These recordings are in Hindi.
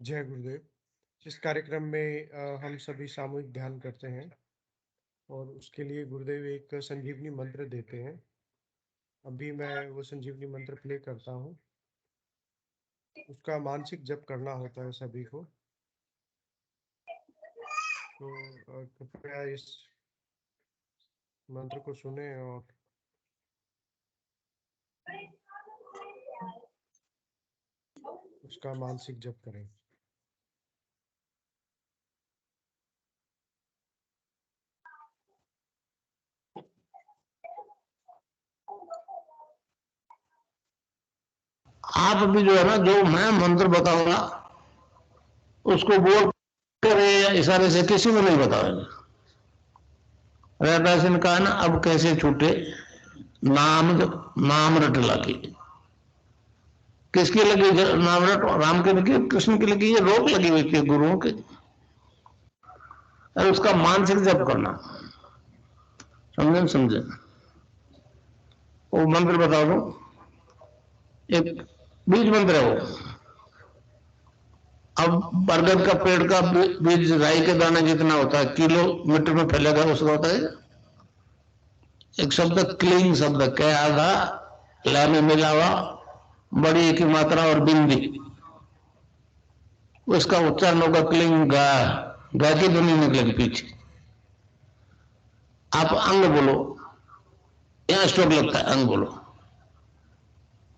जय गुरुदेव। इस कार्यक्रम में हम सभी सामूहिक ध्यान करते हैं और उसके लिए गुरुदेव एक संजीवनी मंत्र देते हैं। अभी मैं वो संजीवनी मंत्र प्ले करता हूँ। उसका मानसिक जप करना होता है सभी को। तो कृपया इस मंत्र को सुने और उसका मानसिक जप करें। आप अभी जो है ना, जो मैं मंत्र बताऊंगा उसको बोल करे या इशारे से किसी को नहीं बताओगे। रहता सिंह कहा ना, अब कैसे छूटे नाम रट लगी। किसकी लगी नाम रट? राम की लगी, कृष्ण की लगी, ये रोक लगी हुई थी गुरुओं की। और उसका मानसिक जप करना, समझे? वो मंत्र बता दो, एक बीज मंत्र है वो। अब बरगद का पेड़ का बीज राई के दाने जितना होता है, किलोमीटर में फैलेगा, उसका होता है एक शब्द क्लीन शब्द, क्या आधा ला में मिला हुआ, बड़ी की मात्रा और बिंदी, उसका उच्चारण होगा क्लिंग गा। गा की ध्वनि निकलेगी पीछे। आप अंग बोलो, यहां स्ट्रोक लगता है, अंग बोलो।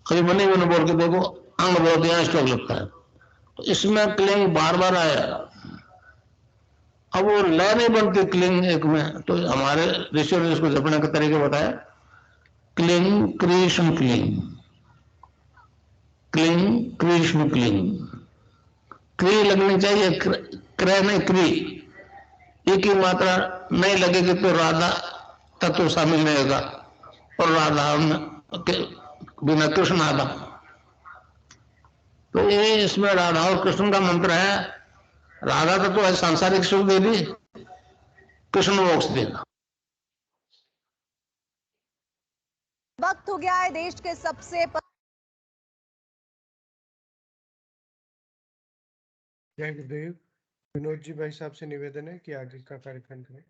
कभी मनी मैंने बोल के देखो, अंग बोलो तो यहां स्ट्रोक लगता है। तो इसमें क्लिंग बार बार आया। अब वो लय नहीं बनती क्लिंग एक में, तो हमारे ऋषियों ने इसको जपने का तरीके बताया। Cling Krishna cling, cling Krishna cling. क्री लगनी चाहिए, क्रय नहीं क्री। ई की मात्रा नहीं लगेगी तो राधा तत्व शामिल नहीं होगा, और राधा के बिना कृष्ण आधा। तो ये इसमें राधा और कृष्ण का मंत्र है। राधा तत्व है सांसारिक सुख दे दी, कृष्ण मोक्ष देगा। वक्त हो गया है देश के सबसे जय गुरुदेव। विनोद जी भाई साहब से निवेदन है कि आगे का कार्यक्रम करें।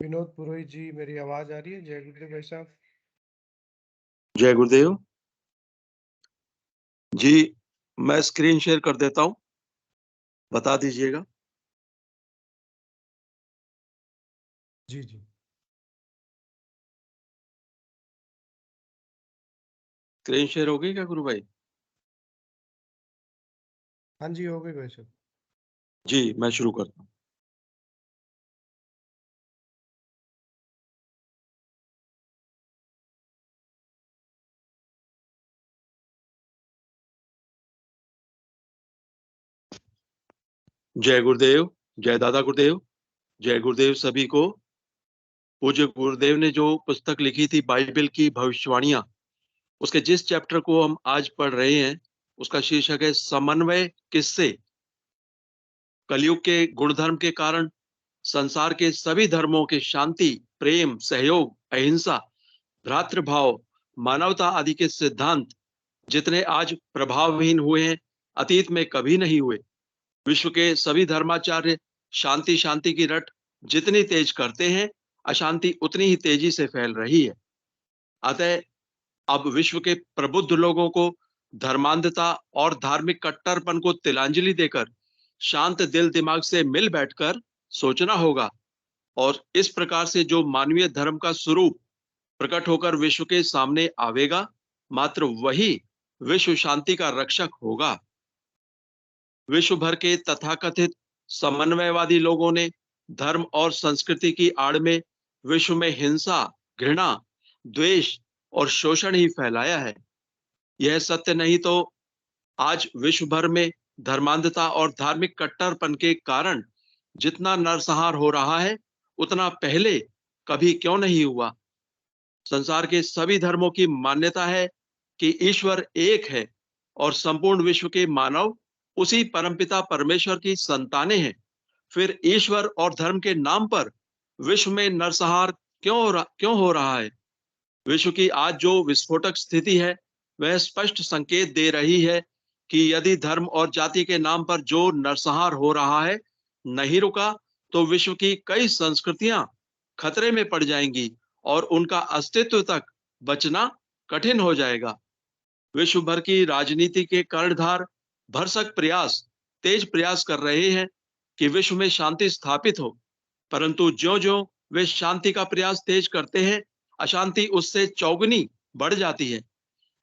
विनोद पुरोहित जी, मेरी आवाज आ रही है? जय गुरुदेव भाई साहब। जय गुरुदेव जी। मैं स्क्रीन शेयर कर देता हूं, बता दीजिएगा। जी जी। स्क्रीन शेयर हो गई क्या गुरु भाई? हाँ जी, हो गई भाई साहब। जी, मैं शुरू करता हूं। जय गुरुदेव, जय दादा गुरुदेव, जय गुरुदेव सभी को। पूज्य गुरुदेव ने जो पुस्तक लिखी थी बाइबल की भविष्यवाणियां, उसके जिस चैप्टर को हम आज पढ़ रहे हैं उसका शीर्षक है समन्वय किससे। कलयुग के गुणधर्म के कारण संसार के सभी धर्मों के शांति, प्रेम, सहयोग, अहिंसा, भ्रातृभाव, मानवता आदि के सिद्धांत जितने आज प्रभावहीन हुए हैं, अतीत में कभी नहीं हुए। विश्व के सभी धर्माचार्य शांति शांति की रट जितनी तेज करते हैं, अशांति उतनी ही तेजी से फैल रही है। अतः अब विश्व के प्रबुद्ध लोगों को धर्मांधता और धार्मिक कट्टरपन को तिलांजलि देकर शांत दिल दिमाग से मिल बैठकर सोचना होगा, और इस प्रकार से जो मानवीय धर्म का स्वरूप प्रकट होकर विश्व के सामने आवेगा, मात्र वही विश्व शांति का रक्षक होगा। विश्व भर के तथाकथित समन्वयवादी लोगों ने धर्म और संस्कृति की आड़ में विश्व में हिंसा, घृणा, द्वेष और शोषण ही फैलाया है। यह सत्य नहीं तो आज विश्व भर में धर्मांधता और धार्मिक कट्टरपन के कारण जितना नरसंहार हो रहा है, उतना पहले कभी क्यों नहीं हुआ। संसार के सभी धर्मों की मान्यता है कि ईश्वर एक है और संपूर्ण विश्व के मानव उसी परमपिता परमेश्वर की संतानें हैं, फिर ईश्वर और धर्म के नाम पर विश्व में नरसंहार क्यों हो रहा है? विश्व की आज जो विस्फोटक स्थिति है वह स्पष्ट संकेत दे रही है कि यदि धर्म और जाति के नाम पर जो नरसंहार हो रहा है नहीं रुका तो विश्व की कई संस्कृतियां खतरे में पड़ जाएंगी और उनका अस्तित्व तक बचना कठिन हो जाएगा। विश्व भर की राजनीति के कर्णधार भरसक तेज प्रयास कर रहे हैं कि विश्व में शांति स्थापित हो, परंतु ज्यों-ज्यों वे शांति का प्रयास तेज करते हैं, अशांति उससे चौगुनी बढ़ जाती है।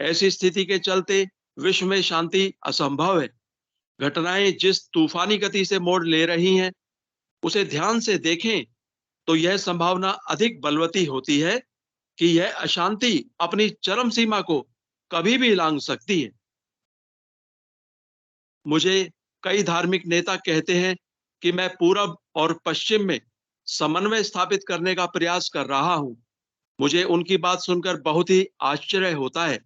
ऐसी स्थिति के चलते विश्व में शांति असंभव है। घटनाएं जिस तूफानी गति से मोड़ ले रही हैं, उसे ध्यान से देखें तो यह संभावना अधिक बलवती होती है कि यह अशांति अपनी चरम सीमा को कभी भी लांघ सकती है। मुझे कई धार्मिक नेता कहते हैं कि मैं पूरब और पश्चिम में समन्वय स्थापित करने का प्रयास कर रहा हूं। मुझे उनकी बात सुनकर बहुत ही आश्चर्य होता है।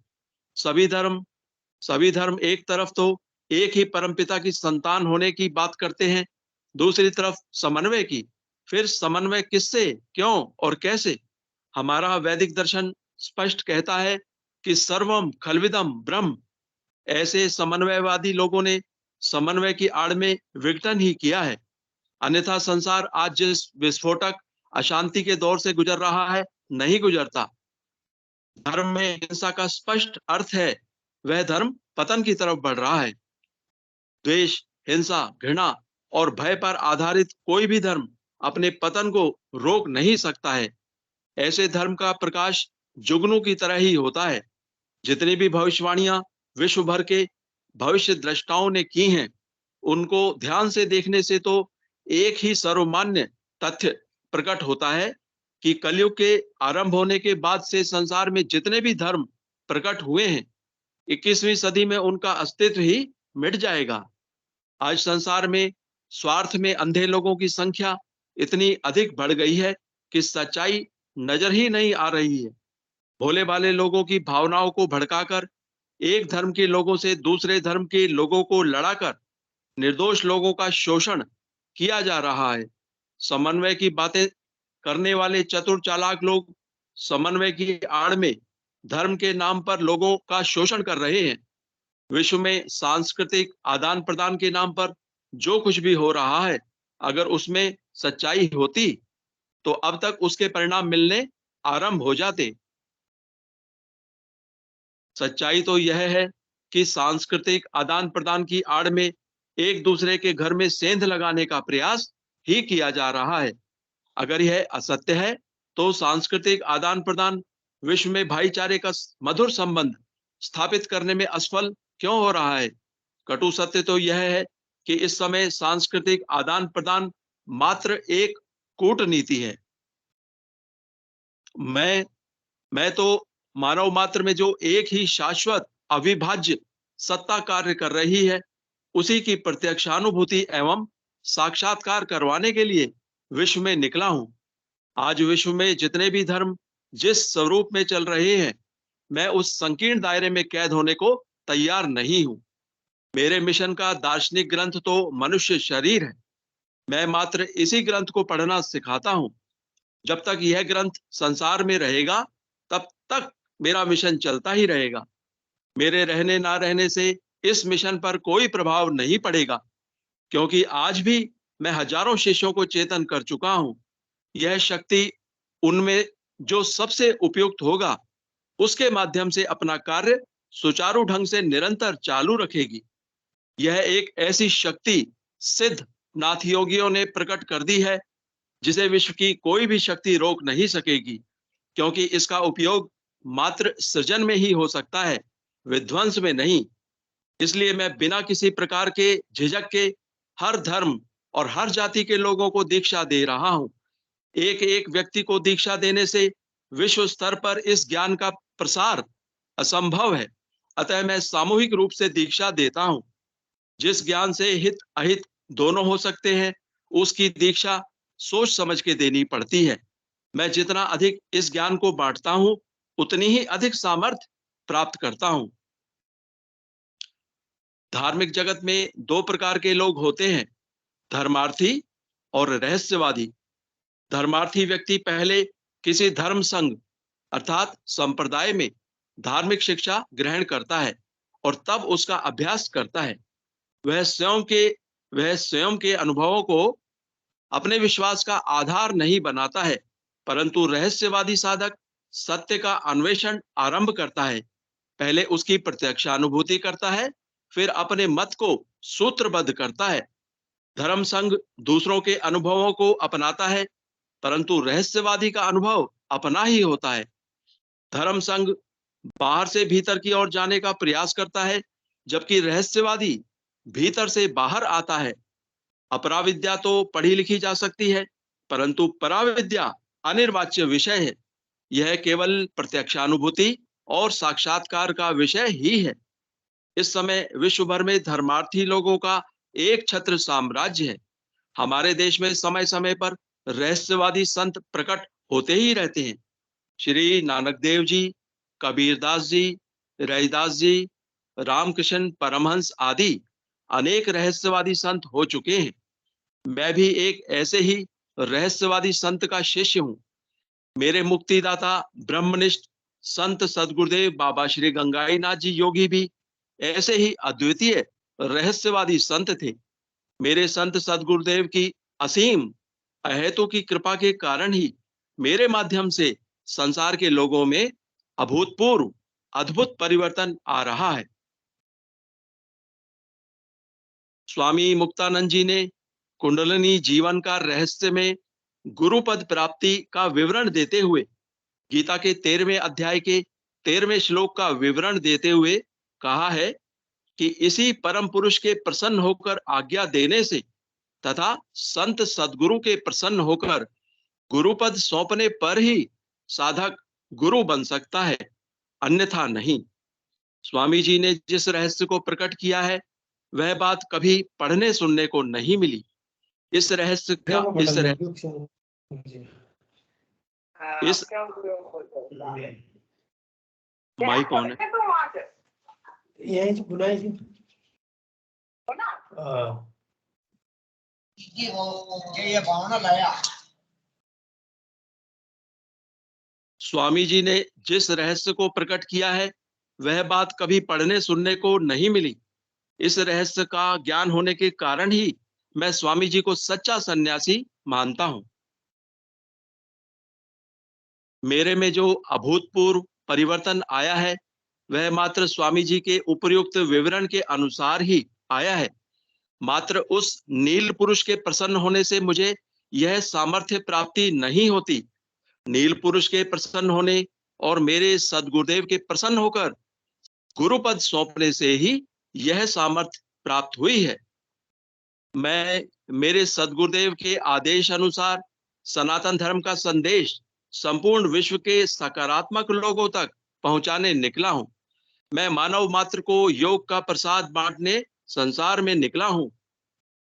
सभी धर्म एक तरफ तो एक ही परमपिता की संतान होने की बात करते हैं, दूसरी तरफ समन्वय की। फिर समन्वय किससे, क्यों और कैसे? हमारा वैदिक दर्शन स्पष्ट कहता है कि सर्वम खल्विदम ब्रह्म। ऐसे समन्वयवादी लोगों ने समन्वय की आड़ में विघटन ही किया है, अन्यथा संसार आज जिस विस्फोटक अशांति के दौर से गुजर रहा है नहीं गुजरता। धर्म में हिंसा का स्पष्ट अर्थ है, वह धर्म पतन की तरफ बढ़ रहा है। द्वेष, हिंसा, घृणा और भय पर आधारित कोई भी धर्म अपने पतन को रोक नहीं सकता है। ऐसे धर्म का प्रकाश जुगनू की तरह ही होता है। जितनी भी भविष्यवाणियां विश्व भर के भविष्य द्रष्टाओं ने की हैं, उनको ध्यान से देखने से तो एक ही सर्वमान्य तथ्य प्रकट होता है कि कलयुग के आरंभ होने के बाद से संसार में जितने भी धर्म प्रकट हुए हैं, 21वीं सदी में उनका अस्तित्व ही मिट जाएगा। आज संसार में स्वार्थ में अंधे लोगों की संख्या इतनी अधिक बढ़ गई है कि सच्चाई नजर ही नहीं आ रही है। भोले भाले लोगों की भावनाओं को भड़काकर एक धर्म के लोगों से दूसरे धर्म के लोगों को लड़ाकर निर्दोष लोगों का शोषण किया जा रहा है। समन्वय की बातें करने वाले चतुर चालाक लोग समन्वय की आड़ में धर्म के नाम पर लोगों का शोषण कर रहे हैं। विश्व में सांस्कृतिक आदान प्रदान के नाम पर जो कुछ भी हो रहा है, अगर उसमें सच्चाई होती तो अब तक उसके परिणाम मिलने आरंभ हो जाते। सच्चाई तो यह है कि सांस्कृतिक आदान प्रदान की आड़ में एक दूसरे के घर में सेंध लगाने का प्रयास ही किया जा रहा है। अगर यह असत्य है तो सांस्कृतिक आदान प्रदान विश्व में भाईचारे का मधुर संबंध स्थापित करने में असफल क्यों हो रहा है? कटु सत्य तो यह है कि इस समय सांस्कृतिक आदान प्रदान मात्र एक कूटनीति है। मैं तो मानव मात्र में जो एक ही शाश्वत अविभाज्य सत्ता कार्य कर रही है, उसी की प्रत्यक्षानुभूति एवं साक्षात्कार करवाने के लिए विश्व में निकला हूं। आज विश्व में जितने भी धर्म जिस स्वरूप में चल रहे हैं, मैं उस संकीर्ण दायरे में कैद होने को तैयार नहीं हूं। मेरे मिशन का दार्शनिक ग्रंथ तो मनुष्य शरीर है। मैं मात्र इसी ग्रंथ को पढ़ना सिखाता हूं। जब तक यह ग्रंथ संसार में रहेगा, तब तक मेरा मिशन चलता ही रहेगा। मेरे रहने ना रहने से इस मिशन पर कोई प्रभाव नहीं पड़ेगा, क्योंकि आज भी मैं हजारों शिष्यों को चेतन कर चुका हूं। यह शक्ति उनमें जो सबसे उपयुक्त होगा, उसके माध्यम से अपना कार्य सुचारू ढंग से निरंतर चालू रखेगी। यह एक ऐसी शक्ति सिद्ध नाथ योगियों ने प्रकट कर दी है, जिसे विश्व की कोई भी शक्ति रोक नहीं सकेगी, क्योंकि इसका उपयोग मात्र सृजन में ही हो सकता है, विध्वंस में नहीं। इसलिए मैं बिना किसी प्रकार के झिझक के हर धर्म और हर जाति के लोगों को दीक्षा दे रहा हूं। एक एक व्यक्ति को दीक्षा देने से विश्व स्तर पर इस ज्ञान का प्रसार असंभव है। अतः मैं सामूहिक रूप से दीक्षा देता हूं। जिस ज्ञान से हित अहित दोनों हो सकते हैं, उसकी दीक्षा सोच समझ के देनी पड़ती है। मैं जितना अधिक इस ज्ञान को बांटता हूं, उतनी ही अधिक सामर्थ्य प्राप्त करता हूं। धार्मिक जगत में दो प्रकार के लोग होते हैं, धर्मार्थी और रहस्यवादी। धर्मार्थी व्यक्ति पहले किसी धर्म संघ अर्थात संप्रदाय में धार्मिक शिक्षा ग्रहण करता है और तब उसका अभ्यास करता है। वह स्वयं के अनुभवों को अपने विश्वास का आधार नहीं बनाता है, परंतु रहस्यवादी साधक सत्य का अन्वेषण आरंभ करता है। पहले उसकी प्रत्यक्षानुभूति करता है, फिर अपने मत को सूत्रबद्ध करता है। धर्म संघ दूसरों के अनुभवों को अपनाता है, परंतु रहस्यवादी का अनुभव अपना ही होता है। धर्म संघ बाहर से भीतर की ओर जाने का प्रयास करता है, जबकि रहस्यवादी भीतर से बाहर आता है। अपराविद्या तो पढ़ी लिखी जा सकती है, परंतु पराविद्या अनिर्वाच्य विषय है। यह केवल प्रत्यक्षानुभूति और साक्षात्कार का विषय ही है। इस समय विश्व भर में धर्मार्थी लोगों का एक छत्र साम्राज्य है। हमारे देश में समय समय पर रहस्यवादी संत प्रकट होते ही रहते हैं। श्री नानक देव जी, कबीरदास जी, रैदास जी, रामकृष्ण परमहंस आदि अनेक रहस्यवादी संत हो चुके हैं। मैं भी एक ऐसे ही रहस्यवादी संत का शिष्य हूँ। मेरे मुक्तिदाता ब्रह्मनिष्ठ संत सदगुरुदेव बाबा श्री गंगाईनाथ जी योगी भी ऐसे ही अद्वितीय रहस्यवादी संत थे। मेरे संत सदगुरुदेव की असीम अहेतु की कृपा के कारण ही मेरे माध्यम से संसार के लोगों में अभूतपूर्व अद्भुत परिवर्तन आ रहा है। स्वामी मुक्तानंद जी ने कुंडलिनी जीवन का रहस्य में गुरुपद प्राप्ति का विवरण देते हुए गीता के 13वें अध्याय के 13वें श्लोक का विवरण देते हुए कहा है कि इसी परम पुरुष के प्रसन्न होकर आज्ञा देने से तथा संत सद्गुरु के प्रसन्न होकर गुरुपद सौंपने पर ही साधक गुरु बन सकता है, अन्यथा नहीं। स्वामी जी ने जिस रहस्य को प्रकट किया है, वह बात कभी पढ़ने सुनने को नहीं मिली। इस रहस्य का इस माइक ऑन है। यही बुनाई थी। ये भावना लाया। स्वामी जी ने जिस रहस्य को प्रकट किया है, वह बात कभी पढ़ने सुनने को नहीं मिली। इस रहस्य का ज्ञान होने के कारण ही मैं स्वामी जी को सच्चा सन्यासी मानता हूं। मेरे में जो अभूतपूर्व परिवर्तन आया है, वह मात्र स्वामी जी के उपयुक्त विवरण के अनुसार ही आया है। मात्र उस नील पुरुष के प्रसन्न होने से मुझे यह सामर्थ्य प्राप्ति नहीं होती। नील पुरुष के प्रसन्न होने और मेरे सदगुरुदेव के प्रसन्न होकर गुरुपद सौंपने से ही यह सामर्थ्य प्राप्त हुई है। मैं मेरे सदगुरुदेव के आदेश अनुसार सनातन धर्म का संदेश संपूर्ण विश्व के सकारात्मक लोगों तक पहुंचाने निकला हूं। मैं मानव मात्र को योग का प्रसाद बांटने संसार में निकला हूं।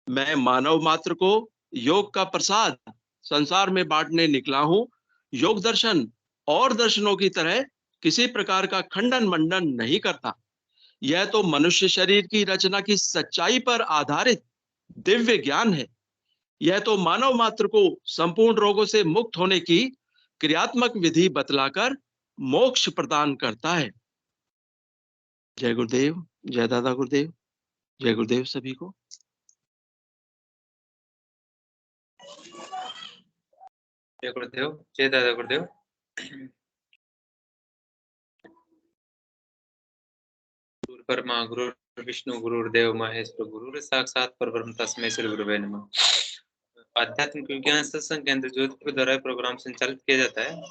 मैं मानव मात्र को योग का प्रसाद संसार में बांटने निकला हूं। योग दर्शन और दर्शनों की तरह किसी प्रकार का खंडन मंडन नहीं करता। यह तो मनुष्य शरीर की रचना की सच्चाई पर आधारित दिव्य ज्ञान है। यह तो मानव मात्र को संपूर्ण रोगों से मुक्त होने की क्रियात्मक विधि बतलाकर मोक्ष प्रदान करता है। जय गुरुदेव, जय दादा गुरुदेव, जय गुरुदेव सभी को। जय गुरुदेव, जय दादा गुरुदेव। गुरु परमा गुरु विष्णु गुरुदेव महेश्वर गुरु साक्षात परब्रह्म तस्मै श्री गुरुवे नमः। आध्यात्मिक विज्ञान सत्संग केंद्र जोधपुर द्वारा प्रोग्राम संचालित किया जाता है।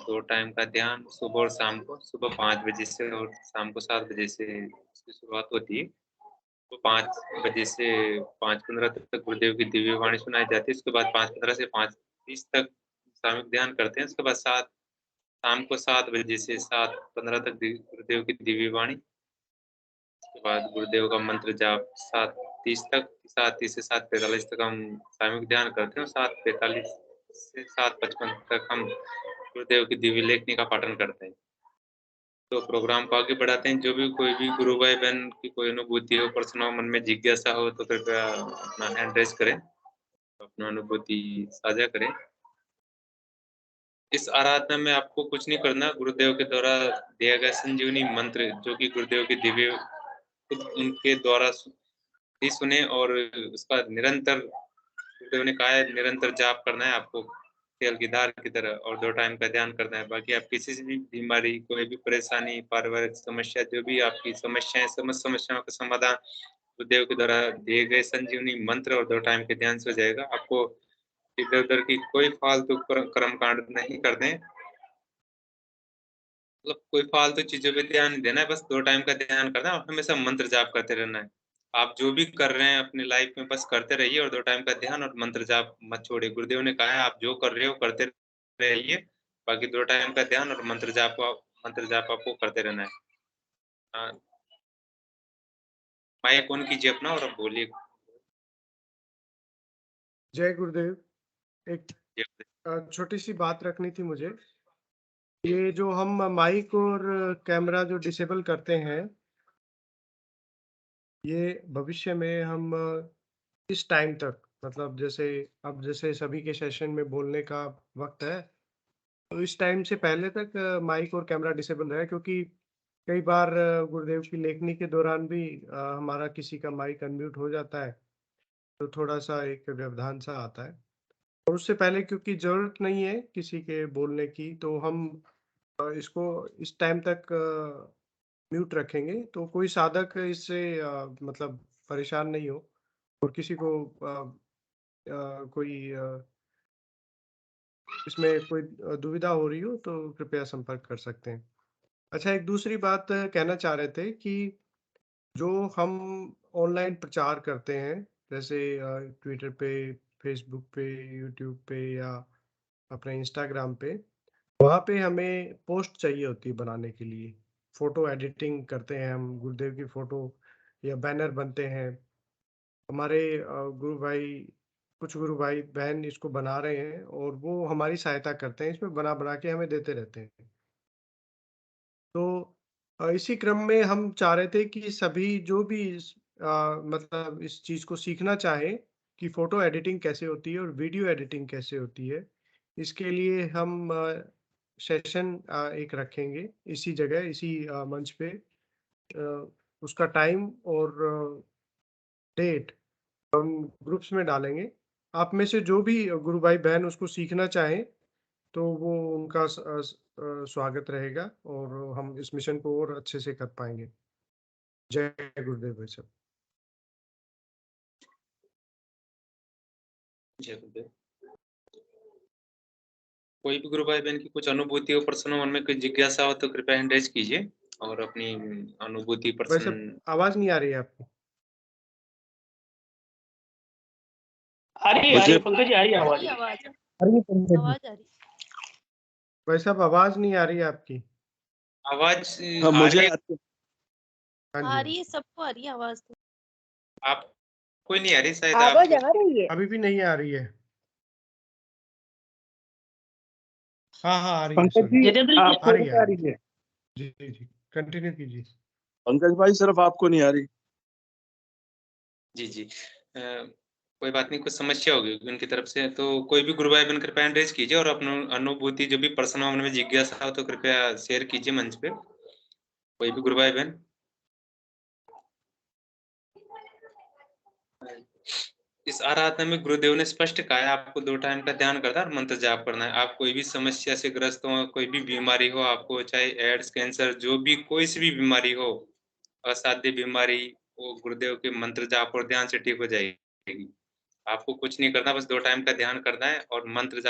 2 टाइम का ध्यान सुबह और शाम को, सुबह 5 बजे से और शाम को 7 बजे से इसकी शुरुआत होती है। तो 5 बजे से 5:15 तक गुरुदेव की दिव्य वाणी सुनाई जाती है। उसके बाद 5:15 से 5:30 तक सामूहिक ध्यान करते हैं। उसके बाद शाम को 7 बजे से 7:15 तक गुरुदेव की दिव्य वाणी। उसके बाद गुरुदेव का मंत्र जाप 7:30 तक, 7:30 से 7:45 तक हम सामूहिक ध्यान करते हैं। 7:45 से 7:55 तक हम गुरुदेव की दिव्य लेखनी का पाठन करते हैं। तो प्रोग्राम को आगे बढ़ाते हैं। जो भी कोई भी गुरु भाई बहन की कोई अनुभूति हो, प्रश्न हो, मन में जिज्ञासा हो, तो कृपया अपना हैंड रेज करें, अपना अनुभूति साझा करें। इस आराधना में आपको कुछ नहीं करना, गुरुदेव के द्वारा दिया गया संजीवनी मंत्र, जो कि गुरुदेव के दिव्य खुद उनके द्वारा ही सुने, और उसका निरंतर, गुरुदेव ने कहा है निरंतर जाप करना है आपको तेल की धार की तरह, और 2 टाइम का ध्यान करना है। बाकी आप किसी से भी बीमारी, कोई भी परेशानी, पारिवारिक समस्या, जो भी आपकी समस्याएं, समस्त समस्याओं का समाधान गुरुदेव के द्वारा दिए गए संजीवनी मंत्र और 2 टाइम के ध्यान से हो जाएगा। आपको इधर उधर की कोई फालतू कर्म कांड नहीं करने, मतलब कोई फालतू चीजों पे ध्यान नहीं देना है, बस 2 टाइम का ध्यान करना है और हमेशा मंत्र जाप करते रहना है। आप जो भी कर रहे हैं अपनी लाइफ में बस करते रहिए, और 2 टाइम का ध्यान और मंत्र जाप मत छोड़िए। गुरुदेव ने कहा है आप जो कर रहे हो करते रहिए, बाकी 2 टाइम का ध्यान और मंत्र जाप आपको करते रहना है। हाँ, माइक ऑन कीजिए अपना और अब बोलिए। जय गुरुदेव। एक छोटी सी बात रखनी थी मुझे। ये जो हम माइक और कैमरा जो डिसेबल करते हैं, ये भविष्य में हम इस टाइम तक, मतलब जैसे अब जैसे सभी के सेशन में बोलने का वक्त है, तो इस टाइम से पहले तक माइक और कैमरा डिसेबल रहे, क्योंकि कई बार गुरुदेव की लेखनी के दौरान भी हमारा किसी का माइक अनम्यूट हो जाता है, तो थोड़ा सा एक व्यवधान सा आता है। और उससे पहले क्योंकि ज़रूरत नहीं है किसी के बोलने की, तो हम इसको इस टाइम तक म्यूट रखेंगे, तो कोई साधक इससे मतलब परेशान नहीं हो, और किसी को कोई इसमें कोई दुविधा हो रही हो तो कृपया संपर्क कर सकते हैं। अच्छा, एक दूसरी बात कहना चाह रहे थे कि जो हम ऑनलाइन प्रचार करते हैं, जैसे ट्विटर पे, फेसबुक पे, यूट्यूब पे या अपने इंस्टाग्राम पे, वहाँ पे हमें पोस्ट चाहिए होती है बनाने के लिए। फ़ोटो एडिटिंग करते हैं हम, गुरुदेव की फ़ोटो या बैनर बनते हैं। हमारे गुरु भाई, कुछ गुरु भाई बहन इसको बना रहे हैं और वो हमारी सहायता करते हैं, इसमें बना-बना के हमें देते रहते हैं। तो इसी क्रम में हम चाह रहे थे कि सभी जो भी मतलब इस चीज़ को सीखना चाहें कि फ़ोटो एडिटिंग कैसे होती है और वीडियो एडिटिंग कैसे होती है, इसके लिए हम सेशन एक रखेंगे इसी जगह, इसी मंच पे। उसका टाइम और डेट हम ग्रुप्स में डालेंगे। आप में से जो भी गुरु भाई बहन उसको सीखना चाहें, तो वो उनका स्वागत रहेगा और हम इस मिशन को और अच्छे से कर पाएँगे। जय गुरुदेव भाई साहब। जय गुरुदेव। कोई भी गुरु भाई बहन की कुछ अनुभूति हो, प्रश्न हो, मन में कोई जिज्ञासा हो, तो कृपया हैंड रेज कीजिए और अपनी अनुभूति भाई प्रश्न। साहब, आवाज़ नहीं आ रही है आपको? आ रही है पंकज जी, आ रही है आवाज। आवाज आ रही है पंकज जी। आवाज आ रही भाई साहब, आवाज़ नहीं आ रही है आपकी। आवाज हाँ, आ मुझे रही है, हाँ आ जी, रही है, सबको आ रही है आवाज तो। आप कोई नहीं आ रही शायद आवाज आपको। आ रही है। अभी भी नहीं आ रही है। हाँ, हाँ, आ रही है, पंकज सॉरी। जी आपको आ रही है, आ रही है। जी, जी, जी। कंटिन्यू कीजिए। पंकज भाई सिर्फ आपको नहीं आ रही। जी जी, कोई बात नहीं, कुछ समस्या होगी उनकी तरफ से, तो कोई भी गुरु भाई बन कृपया हैंड रेज कीजिए और अपनी अनुभूति, जो भी प्रश्न हो, मन में जिज्ञासा हो, तो कृपया शेयर कीजिए मंच पे, कोई भी गुरु भाई बहन। इस आराधना में गुरुदेव ने स्पष्ट कहा है आपको 2 टाइम का ध्यान करना है और मंत्र जाप करना है। आप कोई भी समस्या से ग्रस्त हो, कोई भी बीमारी हो, आपको चाहे एड्स, कैंसर, जो भी कोई सी भी बीमारी हो, असाध्य बीमारी, वो गुरुदेव के मंत्र जाप और ध्यान से ठीक हो जाएगी। आपको कुछ नहीं करना, बस 2 टाइम का ध्यान करना है और मंत्र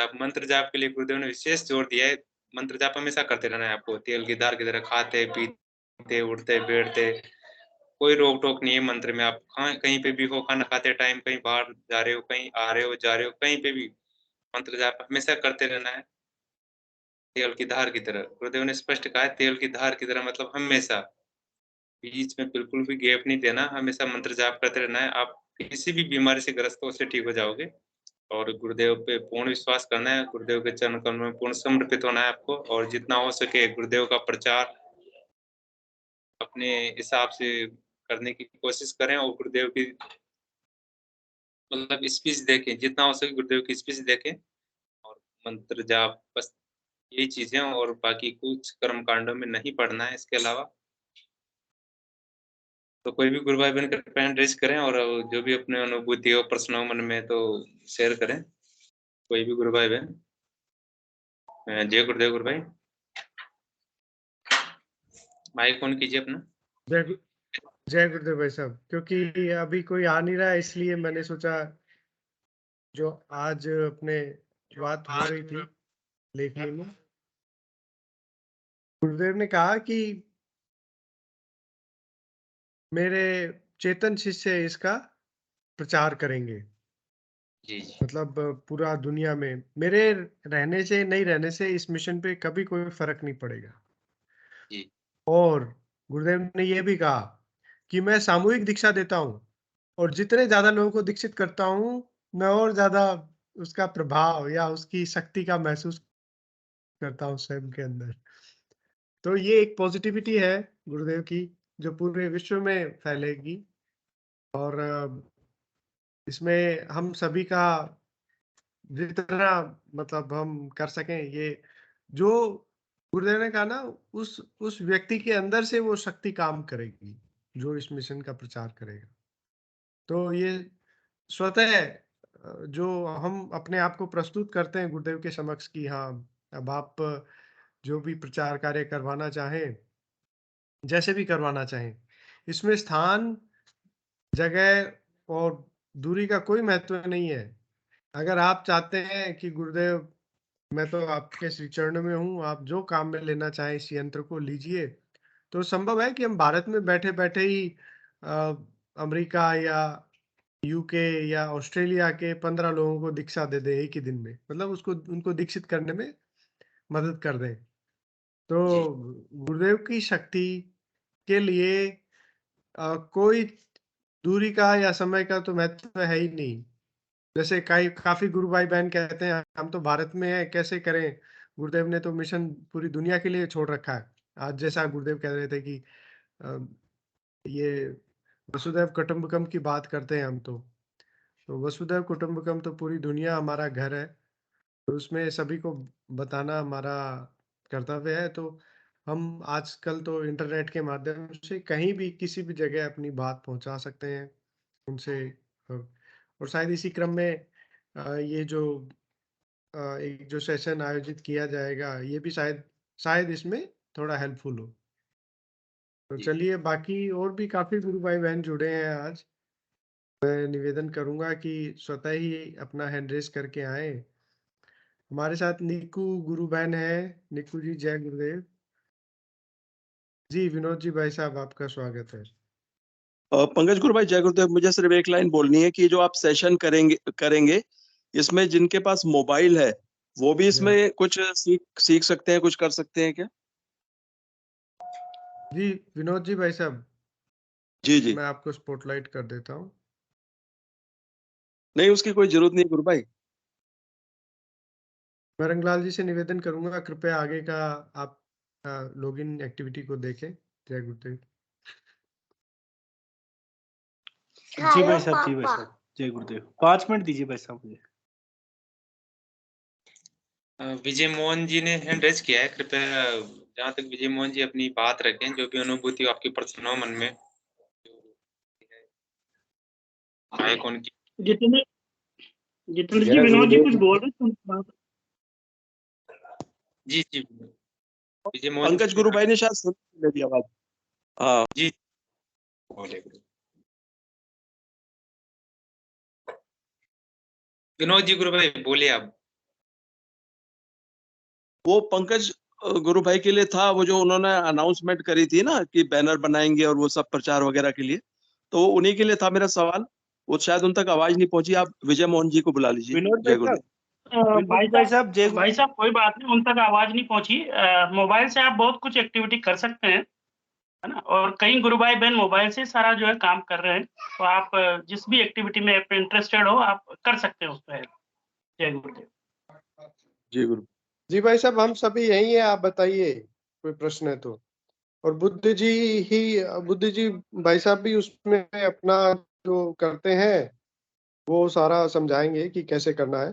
जाप के लिए गुरुदेव ने विशेष जोर दिया है। मंत्र जाप हमेशा करते रहना है आपको, तेल की धार की तरह खाते पीते उठते बैठते, कोई रोक टोक नहीं है मंत्र में। आप कहीं पे भी हो, खाना खाते टाइम, कहीं बाहर जा रहे हो, कहीं आ रहे हो, जा रहे हो, कहीं पे भी मंत्र जाप हमेशा करते रहना है, तेल की धार की तरह। गुरुदेव ने स्पष्ट कहा है तेल की धार की तरह, मतलब हमेशा, बीच में बिल्कुल भी गैप नहीं देना, हमेशा मंत्र जाप करते रहना है। आप किसी भी बीमारी से ग्रस्त हो, उससे ठीक हो जाओगे। और गुरुदेव पे पूर्ण विश्वास करना है, गुरुदेव के चरण कमलों में पूर्ण समर्पित होना है आपको, और जितना हो सके गुरुदेव का प्रचार अपने हिसाब से करने की कोशिश करें और गुरुदेव की मतलब स्पीच देखें, जितना हो सके गुरुदेव की स्पीच देखें और मंत्र जाप, बस यही चीजें, और बाकी कुछ कर्म कांडों में नहीं पढ़ना है इसके अलावा। तो कोई भी गुरु भाई बहन कृपया हैंड रेज करें और जो भी अपने अनुभूति हो प्रश्न हो मन में तो शेयर करें, कोई भी गुरु भाई बहन। जय गुरुदेव गुरु भाई, माइक ऑन कीजिए अपना। जय गुरुदेव भाई साहब। क्योंकि अभी कोई आ नहीं रहा है, इसलिए मैंने सोचा जो आज अपने बात हो रही थी लेखनी में, गुरुदेव ने कहा कि मेरे चेतन शिष्य इसका प्रचार करेंगे। जी जी मतलब पूरा दुनिया में मेरे रहने से नहीं रहने से इस मिशन पे कभी कोई फर्क नहीं पड़ेगा। जी और गुरुदेव ने यह भी कहा कि मैं सामूहिक दीक्षा देता हूँ और जितने ज्यादा लोगों को दीक्षित करता हूँ, मैं और ज्यादा उसका प्रभाव या उसकी शक्ति का महसूस करता हूँ स्वयं के अंदर। तो ये एक पॉजिटिविटी है गुरुदेव की, जो पूरे विश्व में फैलेगी। और इसमें हम सभी का जितना मतलब हम कर सकें, ये जो गुरुदेव ने कहा ना, उस व्यक्ति के अंदर से वो शक्ति काम करेगी जो इस मिशन का प्रचार करेगा। तो ये स्वतः जो हम अपने आप को प्रस्तुत करते हैं गुरुदेव के समक्ष कि हाँ, अब आप जो भी प्रचार कार्य करवाना चाहें, जैसे भी करवाना चाहें, इसमें स्थान, जगह और दूरी का कोई महत्व नहीं है। अगर आप चाहते हैं कि गुरुदेव, मैं तो आपके श्री चरणों में हूँ, आप जो काम में लेना चाहें इस यंत्र को लीजिए। तो संभव है कि हम भारत में बैठे-बैठे ही अ, अमेरिका या यूके या ऑस्ट्रेलिया के 15 लोगों को दीक्षा दे दें एक ही दिन में। मतलब उसको उनको दीक्षित करने में मदद कर दें। तो जी गुरुदेव की शक्ति के लिए कोई दूरी का या समय का तो महत्व है ही नहीं। जैसे कई काफ़ी गुरु भाई-बहन कहते हैं, हम तो भारत में हैं, कैसे करें? गुरुदेव ने तो मिशन पूरी दुनिया के लिए छोड़ रखा है। आज जैसा गुरुदेव कह रहे थे कि अ, ये वसुधैव कुटुंबकम की बात करते हैं हम तो। तो वसुधैव कुटुंबकम तो पूरी दुनिया हमारा घर है, तो उसमें सभी को बताना हमारा कर्तव्य है। तो हम आजकल तो इंटरनेट के माध्यम से कहीं भी किसी भी जगह अपनी बात पहुंचा सकते हैं उनसे। और शायद इसी क्रम में ये जो एक जो सेशन आयोजित किया जाएगा, ये भी शायद शायद इसमें थोड़ा हेल्पफुल हो। तो जी चलिए, बाकी और भी काफ़ी गुरु भाई-बहन जुड़े हैं आज। मैं निवेदन करूँगा कि स्वतः ही अपना हैंड रेज़ करके आएँ। हमारे साथ निक्कू गुरु बहन है। निक्कू जी, जय गुरुदेव। जी, विनोद जी भाई साहब, आपका स्वागत है। पंकज गुरु भाई, जय गुरुदेव। मुझे सिर्फ एक लाइन बोलनी है कि जो आप सेशन करेंगे इसमें जिनके पास मोबाइल है वो भी जय। इसमें कुछ सीख सकते हैं, कुछ कर सकते हैं क्या? जी, विनोद जी भाई साहब, जी जी। मैं आपको स्पॉटलाइट कर देता हूँ। नहीं, उसकी कोई जरूरत नहीं गुरु भाई। मैं रंगलाल जी से निवेदन करूँगा, कृपया आगे का आप लॉगिन एक्टिविटी को देखें। जय गुरुदेव। जी भाई साहब, जी भाई साहब, जय गुरुदेव। 5 मिनट दीजिए भाई साहब मुझे। विजय मोहन जी ने हैंड रेज किया है, कृपया जहाँ तक विजय मोहन जी अपनी बात रखें, जो भी अनुभूति हो आपकी प्रश्न हो मन में। माइक ऑन की। जितने जितेंद्र जी, विनोद जी कुछ बोल रहे थे उनकी बात। जी जी विजय मोहन पंकज गुरु भाई ने शायद सुन मेरी आवाज। हाँ जी बोले। विनोद जी गुरु भाई बोलिए आप। वो पंकज गुरु भाई के लिए था, वो जो उन्होंने अनाउंसमेंट करी थी ना कि बैनर बनाएंगे और वो सब प्रचार वगैरह के लिए, तो वो उन्हीं के लिए था मेरा सवाल। वो शायद उन तक आवाज नहीं पहुंची। आप विजय मोहन जी को बुला लीजिए। विनोद जय भाई गुरुदेव। साहब, भाई साहब कोई बात नहीं, उन तक आवाज नहीं पहुंची। मोबाइल से आप बहुत कुछ एक्टिविटी कर सकते हैं, है ना। और कई गुरु भाई बहन मोबाइल से सारा जो है काम कर रहे हैं। तो आप जिस भी एक्टिविटी में इंटरेस्टेड हो आप कर सकते हैं उस पर। जय गुरुदेव। जी गुरु। जी भाई साहब, हम सभी यहीं हैं, आप बताइए, कोई प्रश्न है तो। और बुद्धि जी भाई साहब भी उसमें अपना जो करते हैं वो सारा समझाएंगे कि कैसे करना है।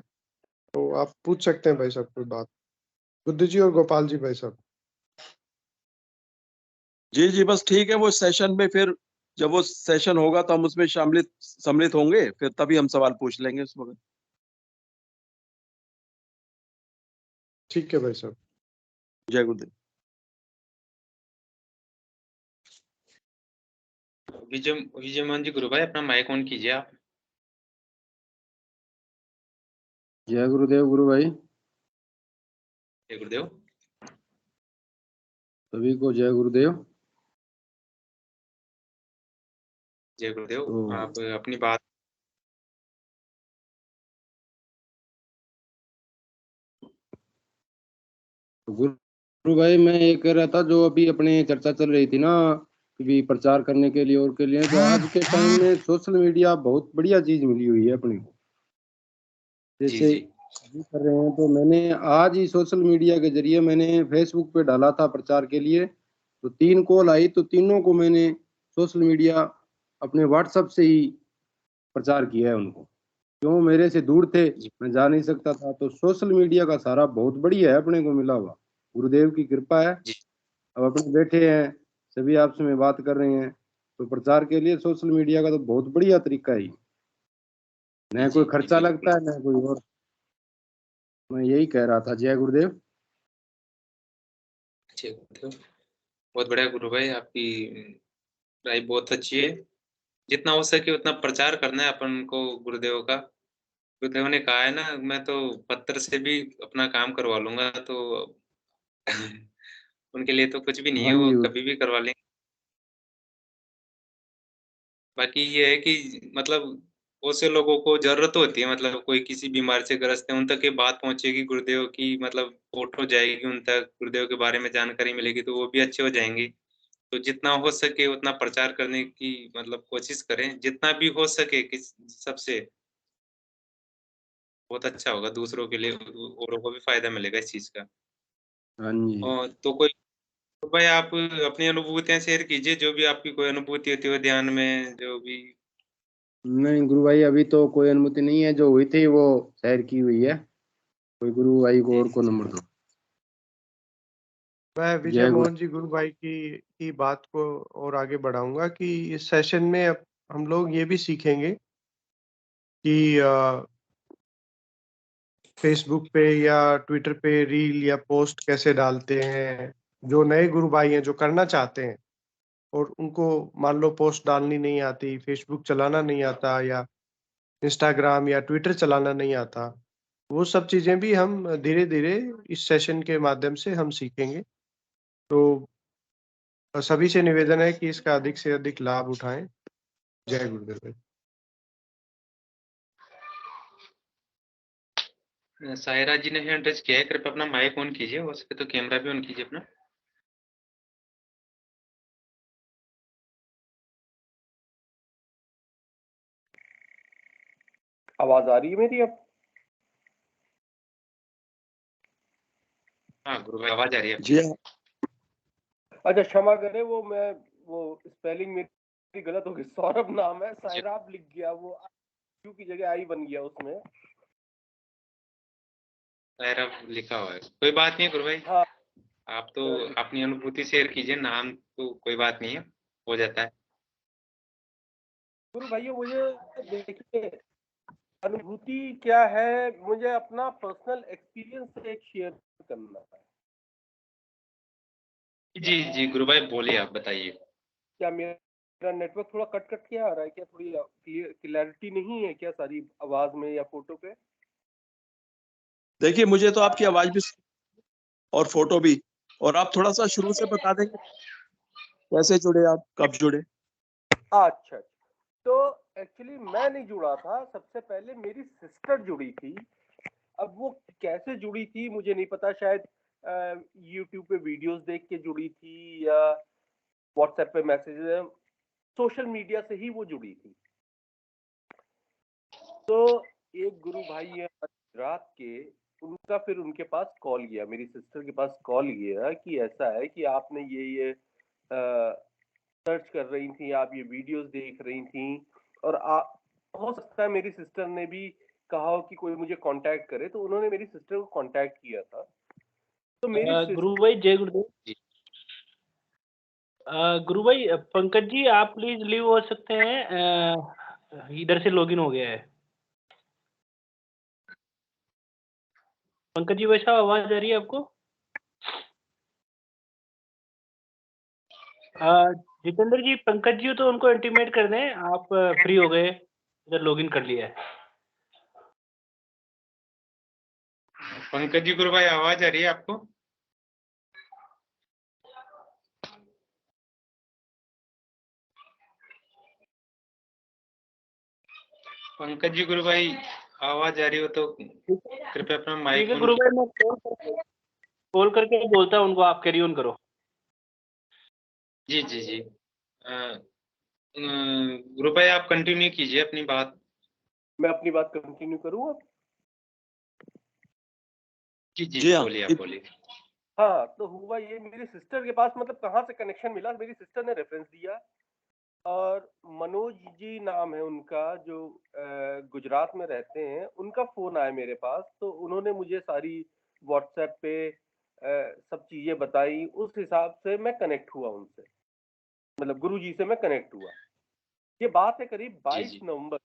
तो आप पूछ सकते हैं भाई साहब कोई बात, बुद्धि जी और गोपाल जी भाई साहब। जी जी, बस ठीक है। वो सेशन में फिर जब वो सेशन होगा तो हम उसमें सम्मिलित होंगे, फिर तभी हम सवाल पूछ लेंगे उस वक्त। ठीक है भाई साहब। जय गुरुदेव। विजय मोहन जी गुरु भाई, अपना माइक ऑन कीजिए आप। जय गुरुदेव गुरु भाई। जय गुरुदेव। सभी को जय गुरुदेव। जय गुरुदेव। तो आप अपनी बात। गुरु भाई मैं ये कह रहा था, जो अभी अपने चर्चा चल रही थी ना कि प्रचार करने के लिए और के लिए, तो आज के टाइम में सोशल मीडिया बहुत बढ़िया चीज मिली हुई है अपने को। जी जैसे जी अभी कर रहे हैं, तो मैंने आज ही सोशल मीडिया के जरिए मैंने फेसबुक पे डाला था प्रचार के लिए, तो 3 कॉल आई, तो तीनों को मैंने सोशल मीडिया अपने व्हाट्सएप से ही प्रचार किया है उनको। क्यों, मेरे से दूर थे, जी मैं जा नहीं सकता था, तो सोशल मीडिया का सारा बहुत बढ़िया है अपने को मिला हुआ, गुरुदेव की कृपा है। जी अब अपने बैठे हैं, सभी आपसे में बात कर रहे हैं, तो प्रचार के लिए सोशल मीडिया का तो बहुत बढ़िया तरीका है। न जी कोई जी खर्चा बिल्कुल। लगता है न कोई और। मैं यही कह रहा था। जय गुरुदेव। जय गुरुदेव। बहुत बढ़िया गुरु भाई, आपकी राय बहुत अच्छी है। जितना हो सके उतना प्रचार करना है अपन को गुरुदेव का। गुरुदेव ने कहा है ना, मैं तो पत्थर से भी अपना काम करवा लूंगा, तो उनके लिए तो कुछ भी नहीं है, हाँ वो जी। कभी भी करवा लेंगे। बाकी ये है कि मतलब बहुत से लोगों को जरूरत होती है, मतलब कोई किसी बीमारी से ग्रस्त है, उन तक ये बात पहुंचेगी गुरुदेव की, मतलब फोटो जाएगी उन तक, गुरुदेव के बारे में जानकारी मिलेगी, तो वो भी अच्छे हो जाएंगे। तो जितना हो सके उतना प्रचार करने की मतलब कोशिश करें, जितना भी हो सके किस सबसे बहुत अच्छा होगा, दूसरों के लिए औरों को भी फायदा मिलेगा इस चीज का। हाँ जी। और तो कोई तो भाई आप अपनी अनुभूतियां शेयर कीजिए, जो भी आपकी कोई अनुभूति होती हो ध्यान में, जो भी। नहीं गुरु भाई, अभी तो कोई अनुमति नहीं है, जो हुई थी वो शेयर की हुई है। कोई गुरु भाई को जी और को जी नंबर दो। मैं विजय जय गुरु। मोहन जी गुरु भाई की बात को और आगे बढ़ाऊंगा कि इस सेशन में अब हम लोग ये भी सीखेंगे कि फेसबुक पे या ट्विटर पे रील या पोस्ट कैसे डालते हैं। जो नए गुरु भाई हैं जो करना चाहते हैं और उनको मान लो पोस्ट डालनी नहीं आती, फेसबुक चलाना नहीं आता या इंस्टाग्राम या ट्विटर चलाना नहीं आता, वो सब चीजें भी हम धीरे धीरे इस सेशन के माध्यम से हम सीखेंगे। तो सभी से निवेदन है कि इसका अधिक से अधिक लाभ उठाएं। जय गुरुदेव। सायरा जी ने हैंड रेज किया है, कृपया अपना माइक ऑन कीजिए, हो सके तो कैमरा भी ऑन कीजिए अपना। आवाज आ रही है मेरी अब? हाँ गुरु भाई, आवाज आ रही है जी आपकी। हाँ। अच्छा क्षमा करें, वो स्पेलिंग मेरी गलत हो गई। सौरभ नाम है, जी, सायराब लिख गया, वो क्यू की जगह आई बन गया उसमें। सायरा लिखा हुआ है, कोई बात नहीं है गुरु भाई। हाँ आप तो अपनी अनुभूति शेयर कीजिए, नाम तो कोई बात नहीं है, हो जाता है। गुरु भैया, मुझे देखिए, अनुभूति क्या है, मुझे अपना पर्सनल एक्सपीरियंस एक शेयर करना है। जी जी गुरु भाई बोलिए, आप बताइए। क्या मेरा नेटवर्क थोड़ा कट कट के आ रहा है क्या? थोड़ी क्लियरिटी नहीं है क्या सारी आवाज में या फोटो पे? देखिए, मुझे तो आपकी आवाज भी और फोटो भी। और आप थोड़ा सा शुरू से बता देंगे कैसे जुड़े, आप कब जुड़े? अच्छा, तो एक्चुअली मैं नहीं जुड़ा था, सबसे पहले मेरी सिस्टर जुड़ी थी। अब वो कैसे जुड़ी थी मुझे नहीं पता, शायद यूट्यूब पे वीडियोस देख के जुड़ी थी या व्हाट्सएप पे मैसेज, सोशल मीडिया से ही वो जुड़ी थी। तो एक गुरु भाई है रात के, उनका फिर उनके पास कॉल गया, मेरी सिस्टर के पास कॉल गया कि ऐसा है कि आपने ये सर्च कर रही थी, आप ये वीडियोस देख रही थी, और हो सकता है मेरी सिस्टर ने भी कहा हो कि कोई मुझे कांटेक्ट करे, तो उन्होंने मेरी सिस्टर को कांटेक्ट किया था। तो मेरी गुरु भाई जय गुरुदेव। गुरु भाई पंकज जी आप प्लीज लीव हो सकते हैं, इधर से लॉगिन हो गया है। पंकज जी वैसा आवाज आ रही है आपको? जितेंद्र जी पंकज जी तो उनको इंटीमेट कर दें आप फ्री हो गए, इधर लॉगिन कर लिया है। पंकज जी गुरु भाई आवाज आ रही है आपको? पंकज जी गुरु भाई आवाज आ रही हो तो कृपया अपना ठीक माइक है ऑन गुरु भाई, मैं कॉल करके बोलता हूँ उनको, आप कैरी ऑन करो। जी जी जी। गुरु भाई आप कंटिन्यू कीजिए अपनी बात। मैं अपनी बात कंटिन्यू करूँ अब? जी जी जी हाँ। बोलिए, आप बोलिए। हाँ, तो हुआ ये, मेरी सिस्टर के पास मतलब कहाँ से कनेक्शन मिला, मेरी सिस्टर ने रेफरेंस दिया, और मनोज जी नाम है उनका, जो गुजरात में रहते हैं, उनका फोन आया मेरे पास, तो उन्होंने मुझे सारी व्हाट्सएप पे सब चीजें बताई, उस हिसाब से मैं कनेक्ट हुआ उनसे, मतलब गुरुजी से मैं कनेक्ट हुआ। ये बात है करीब जी 22 जी नवंबर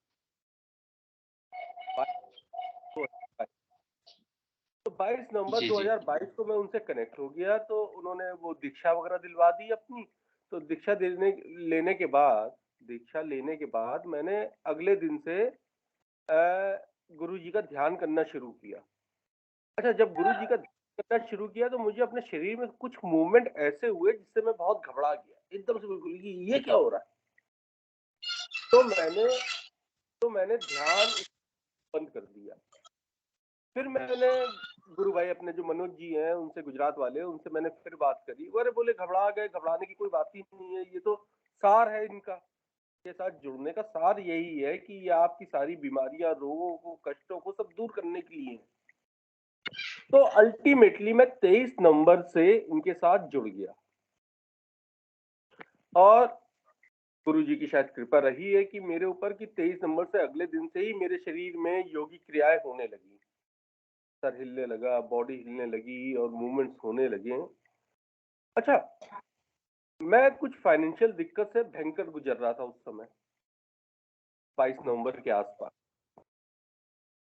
2022। तो 22 नवंबर जी जी 2022 को मैं उनसे कनेक्ट हो गया, तो उन्होंने वो दीक्षा वगैरह दिलवा दी अपनी। तो दीक्षा लेने के बाद मैंने अगले दिन से गुरु जी का ध्यान करना शुरू किया। अच्छा, जब गुरु जी का ध्यान करना शुरू किया तो मुझे अपने शरीर में कुछ मूवमेंट ऐसे हुए जिससे मैं बहुत घबरा गया एकदम से, बिल्कुल कि ये क्या हो रहा है। तो मैंने ध्यान बंद कर दिया। फिर मैंने गुरु भाई अपने जो मनोज जी हैं, उनसे, गुजरात वाले, उनसे मैंने फिर बात करी। वो अरे बोले घबरा गए, घबराने की कोई बात ही नहीं है, ये तो सार है इनका, के साथ जुड़ने का सार यही है कि ये आपकी सारी बीमारियां, रोगों को, कष्टों को सब दूर करने के लिए है। तो अल्टीमेटली मैं 23 नंबर से इनके साथ जुड़ गया, और गुरुजी की शायद कृपा रही है कि मेरे ऊपर कि 23 नंबर से अगले दिन से ही मेरे शरीर में योगी क्रियाएं होने लगी, सर हिलने लगा, बॉडी हिलने लगी, और मूवमेंट्स होने लगे। अच्छा, मैं कुछ फाइनेंशियल दिक्कत से भयंकर गुजर रहा था उस समय, 22 नवंबर के आसपास।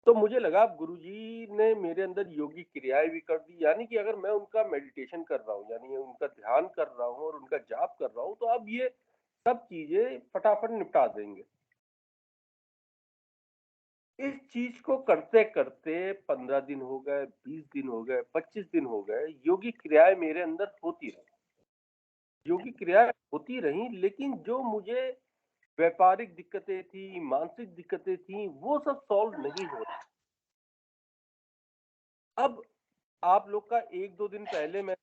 तो मुझे लगा अब गुरुजी ने मेरे अंदर योगी क्रियाएं भी कर दी, यानी कि अगर मैं उनका मेडिटेशन कर रहा हूँ, यानी उनका ध्यान कर रहा हूँ और उनका जाप कर रहा हूँ, तो अब ये सब चीजें फटाफट निपटा देंगे। इस चीज को करते करते 15 दिन हो गए, 20 दिन हो गए, 25 दिन हो गए, योगी क्रियाएं मेरे अंदर होती रही, लेकिन जो मुझे व्यापारिक दिक्कतें थी, मानसिक दिक्कतें थी, वो सब सॉल्व नहीं हो रही। अब आप लोग का 1-2 दिन पहले मैं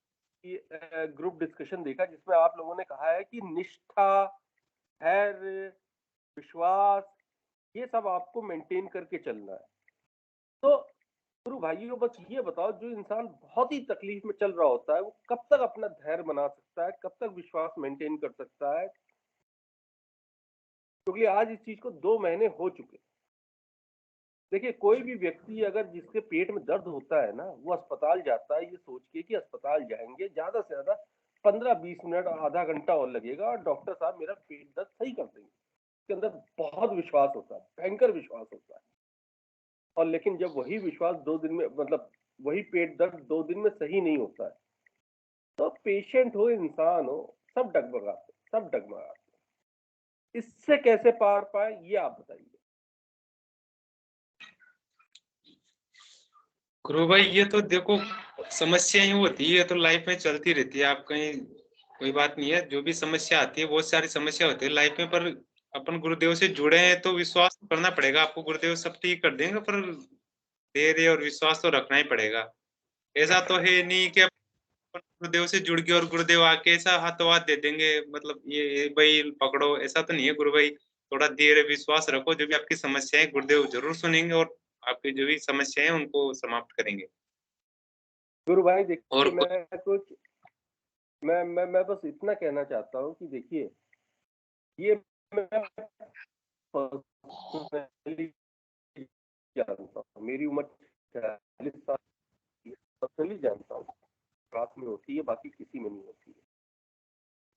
ग्रुप डिस्कशन देखा, जिसमें आप लोगों ने कहा है कि निष्ठा, धैर्य, विश्वास, ये सब आपको मेंटेन करके चलना है। तो गुरु भाइयों, बस ये बताओ, जो इंसान बहुत ही तकलीफ में चल रहा होता है, वो कब तक अपना धैर्य बना सकता है, कब तक विश्वास मेंटेन कर सकता है? क्योंकि आज इस चीज को 2 महीने हो चुके। देखिए, कोई भी व्यक्ति अगर जिसके पेट में दर्द होता है ना, वो अस्पताल जाता है ये सोच के कि अस्पताल जाएंगे, ज्यादा से ज्यादा 15-20 मिनट, आधा घंटा और लगेगा, और डॉक्टर साहब मेरा पेट दर्द सही कर देंगे। उसके अंदर बहुत विश्वास होता है, भयंकर विश्वास होता है। और लेकिन जब वही विश्वास 2 दिन में, मतलब वही पेट दर्द 2 दिन में सही नहीं होता है, तो पेशेंट हो, इंसान हो, सब डगमगाते। इससे कैसे पार पाए, ये आप बताइए। गुरु भाई ये तो देखो समस्याएं होती है, ये तो लाइफ में चलती रहती है, आप कहीं कोई बात नहीं है, जो भी समस्या आती है, बहुत सारी समस्या होती है लाइफ में, पर अपन गुरुदेव से जुड़े हैं तो विश्वास करना पड़ेगा आपको, गुरुदेव सब ठीक कर देंगे, पर धैर्य और विश्वास तो रखना ही पड़ेगा। ऐसा तो है नहीं कि अपन गुरुदेव से जुड़ गए और गुरुदेव आके ऐसा हाथों हाथ दे देंगे, मतलब ये भाई पकड़ो, ऐसा तो नहीं है गुरु भाई। थोड़ा धैर्य विश्वास रखो, जो भी आपकी समस्याएं गुरुदेव जरूर सुनेंगे और आपकी जो भी समस्याएं उनको समाप्त करेंगे। गुरु भाई देखिए, और मैं बस इतना कहना चाहता हूँ कि देखिए, ये मैं पर्सनली जानता हूँ, मेरी उम्र 40 साल की, पर्सनली जानता हूँ, क्लास में होती है, बाकी किसी में नहीं होती है।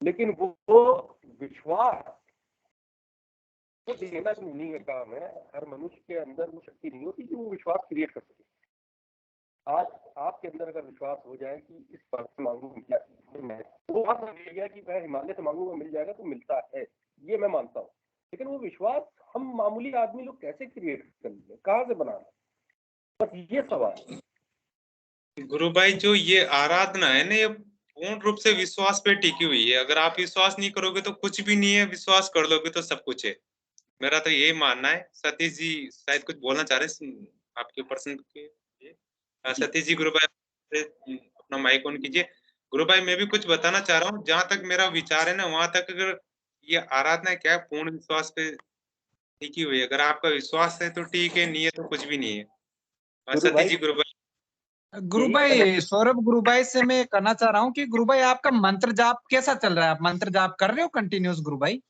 लेकिन वो विश्वास वो देना नहीं का काम है। हर मनुष्य के अंदर वो शक्ति नहीं होती कि वो विश्वास क्रिएट कर सके। आज आपके अंदर अगर विश्वास हो जाए कि इस बात से मांगू मिल जाए, वो बात मिल गया कि मैं हिमालय से मांगूंगा मिल जाएगा, तो मिलता है, ये मैं मानता हूँ। लेकिन वो विश्वास हम मामूली आदमी लोग कैसे क्रिएट कर लेंगे, कहाँ से बनाना, बस ये सवाल है। गुरु भाई, जो ये आराधना है ना, ये पूर्ण रूप से विश्वास पे टिकी हुई है। अगर आप विश्वास नहीं करोगे तो कुछ भी नहीं है, विश्वास कर लोगे तो सब कुछ है। मेरा तो यही मानना है। सतीश जी शायद कुछ बोलना चाह रहे हैं आपके प्रश्न के लिए। सतीश जी, गुरु भाई अपना माइक ऑन कीजिए। गुरु भाई, मैं भी कुछ बताना चाह रहा हूँ। जहां तक मेरा विचार है ना, वहां तक अगर ये आराधना क्या है, पूर्ण विश्वास पे टिकी हुई है। अगर आपका विश्वास है तो ठीक है, नहीं है तो कुछ भी नहीं है। सतीश जी, गुरु भाई। गुरु भाई, सौरभ गुरु भाई से मैं कहना चाह रहा हूँ कि गुरु भाई आपका मंत्र जाप कैसा चल रहा है? आप मंत्र जाप कर रहे हो कंटिन्यूस गुरु भाई?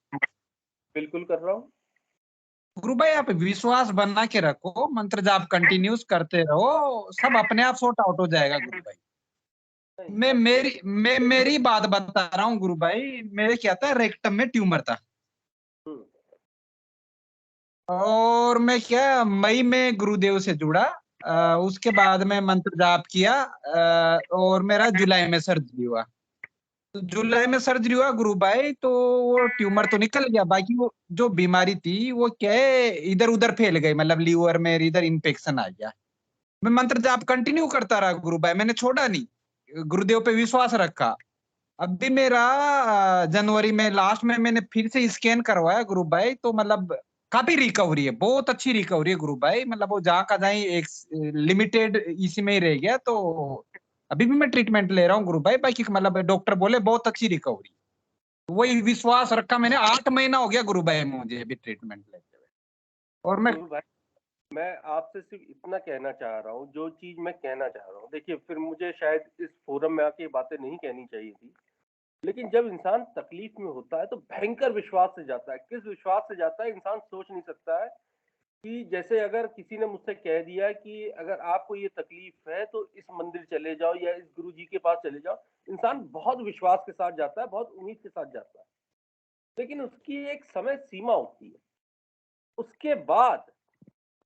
बिल्कुल कर रहा हूँ गुरु भाई, आप विश्वास बना के रखो, मंत्र जाप कंटिन्यूस करते रहो, सब अपने आप सॉर्ट आउट हो जाएगा गुरु भाई। मैं मेरी बात बता रहा हूँ गुरु भाई। मेरे क्या था, रेक्टम में ट्यूमर था, और मैं क्या मई में गुरुदेव से जुड़ा। उसके बाद में मंत्र जाप किया, और मेरा जुलाई में सर्जरी हुआ। तो जुलाई में सर्जरी हुआ गुरु भाई, तो वो ट्यूमर तो निकल गया, बाकी वो जो बीमारी थी वो क्या है, इधर उधर फैल गई, मतलब लीवर में इधर इन्फेक्शन आ गया। मैं मंत्र जाप कंटिन्यू करता रहा गुरु भाई, मैंने छोड़ा नहीं, गुरुदेव पे विश्वास रखा। अभी मेरा जनवरी में लास्ट में मैंने फिर से स्कैन करवाया गुरु भाई, तो मतलब काफी रिकवरी है, बहुत अच्छी रिकवरी है गुरु भाई। मतलब वो जहाँ का जहाँ एक लिमिटेड इसी में ही रह गया, तो अभी भी मैं ट्रीटमेंट ले रहा हूँ गुरु भाई। बाकी मतलब डॉक्टर बोले बहुत अच्छी रिकवरी। वही विश्वास रखा मैंने, 8 महीना हो गया गुरु भाई मुझे अभी ट्रीटमेंट लेते हुए। और मैं आपसे सिर्फ इतना कहना चाह रहा हूँ, जो चीज मैं कहना चाह रहा हूँ। देखिए, फिर मुझे शायद इस फोरम में आके बातें नहीं कहनी चाहिए थी, लेकिन जब इंसान तकलीफ में होता है तो भयंकर विश्वास से जाता है। किस विश्वास से जाता है इंसान सोच नहीं सकता है। कि जैसे अगर किसी ने मुझसे कह दिया कि अगर आपको ये तकलीफ है तो इस मंदिर चले जाओ या इस गुरु जी के पास चले जाओ, इंसान बहुत विश्वास के साथ जाता है, बहुत उम्मीद के साथ जाता है। लेकिन उसकी एक समय सीमा होती है। उसके बाद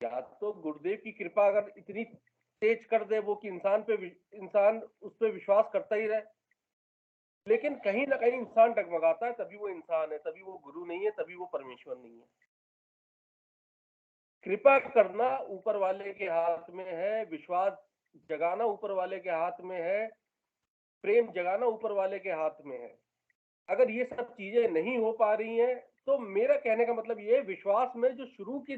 या तो गुरुदेव की कृपा अगर इतनी तेज कर दे वो कि इंसान उस पर विश्वास करता ही रहे, लेकिन कहीं ना कहीं इंसान डगमगाता है, तभी वो इंसान है, तभी वो गुरु नहीं है, तभी वो परमेश्वर नहीं है। कृपा करना ऊपर वाले के हाथ में है, विश्वास जगाना ऊपर वाले के हाथ में है, प्रेम जगाना ऊपर वाले के हाथ में है। अगर ये सब चीजें नहीं हो पा रही हैं, तो मेरा कहने का मतलब ये, विश्वास में जो शुरू की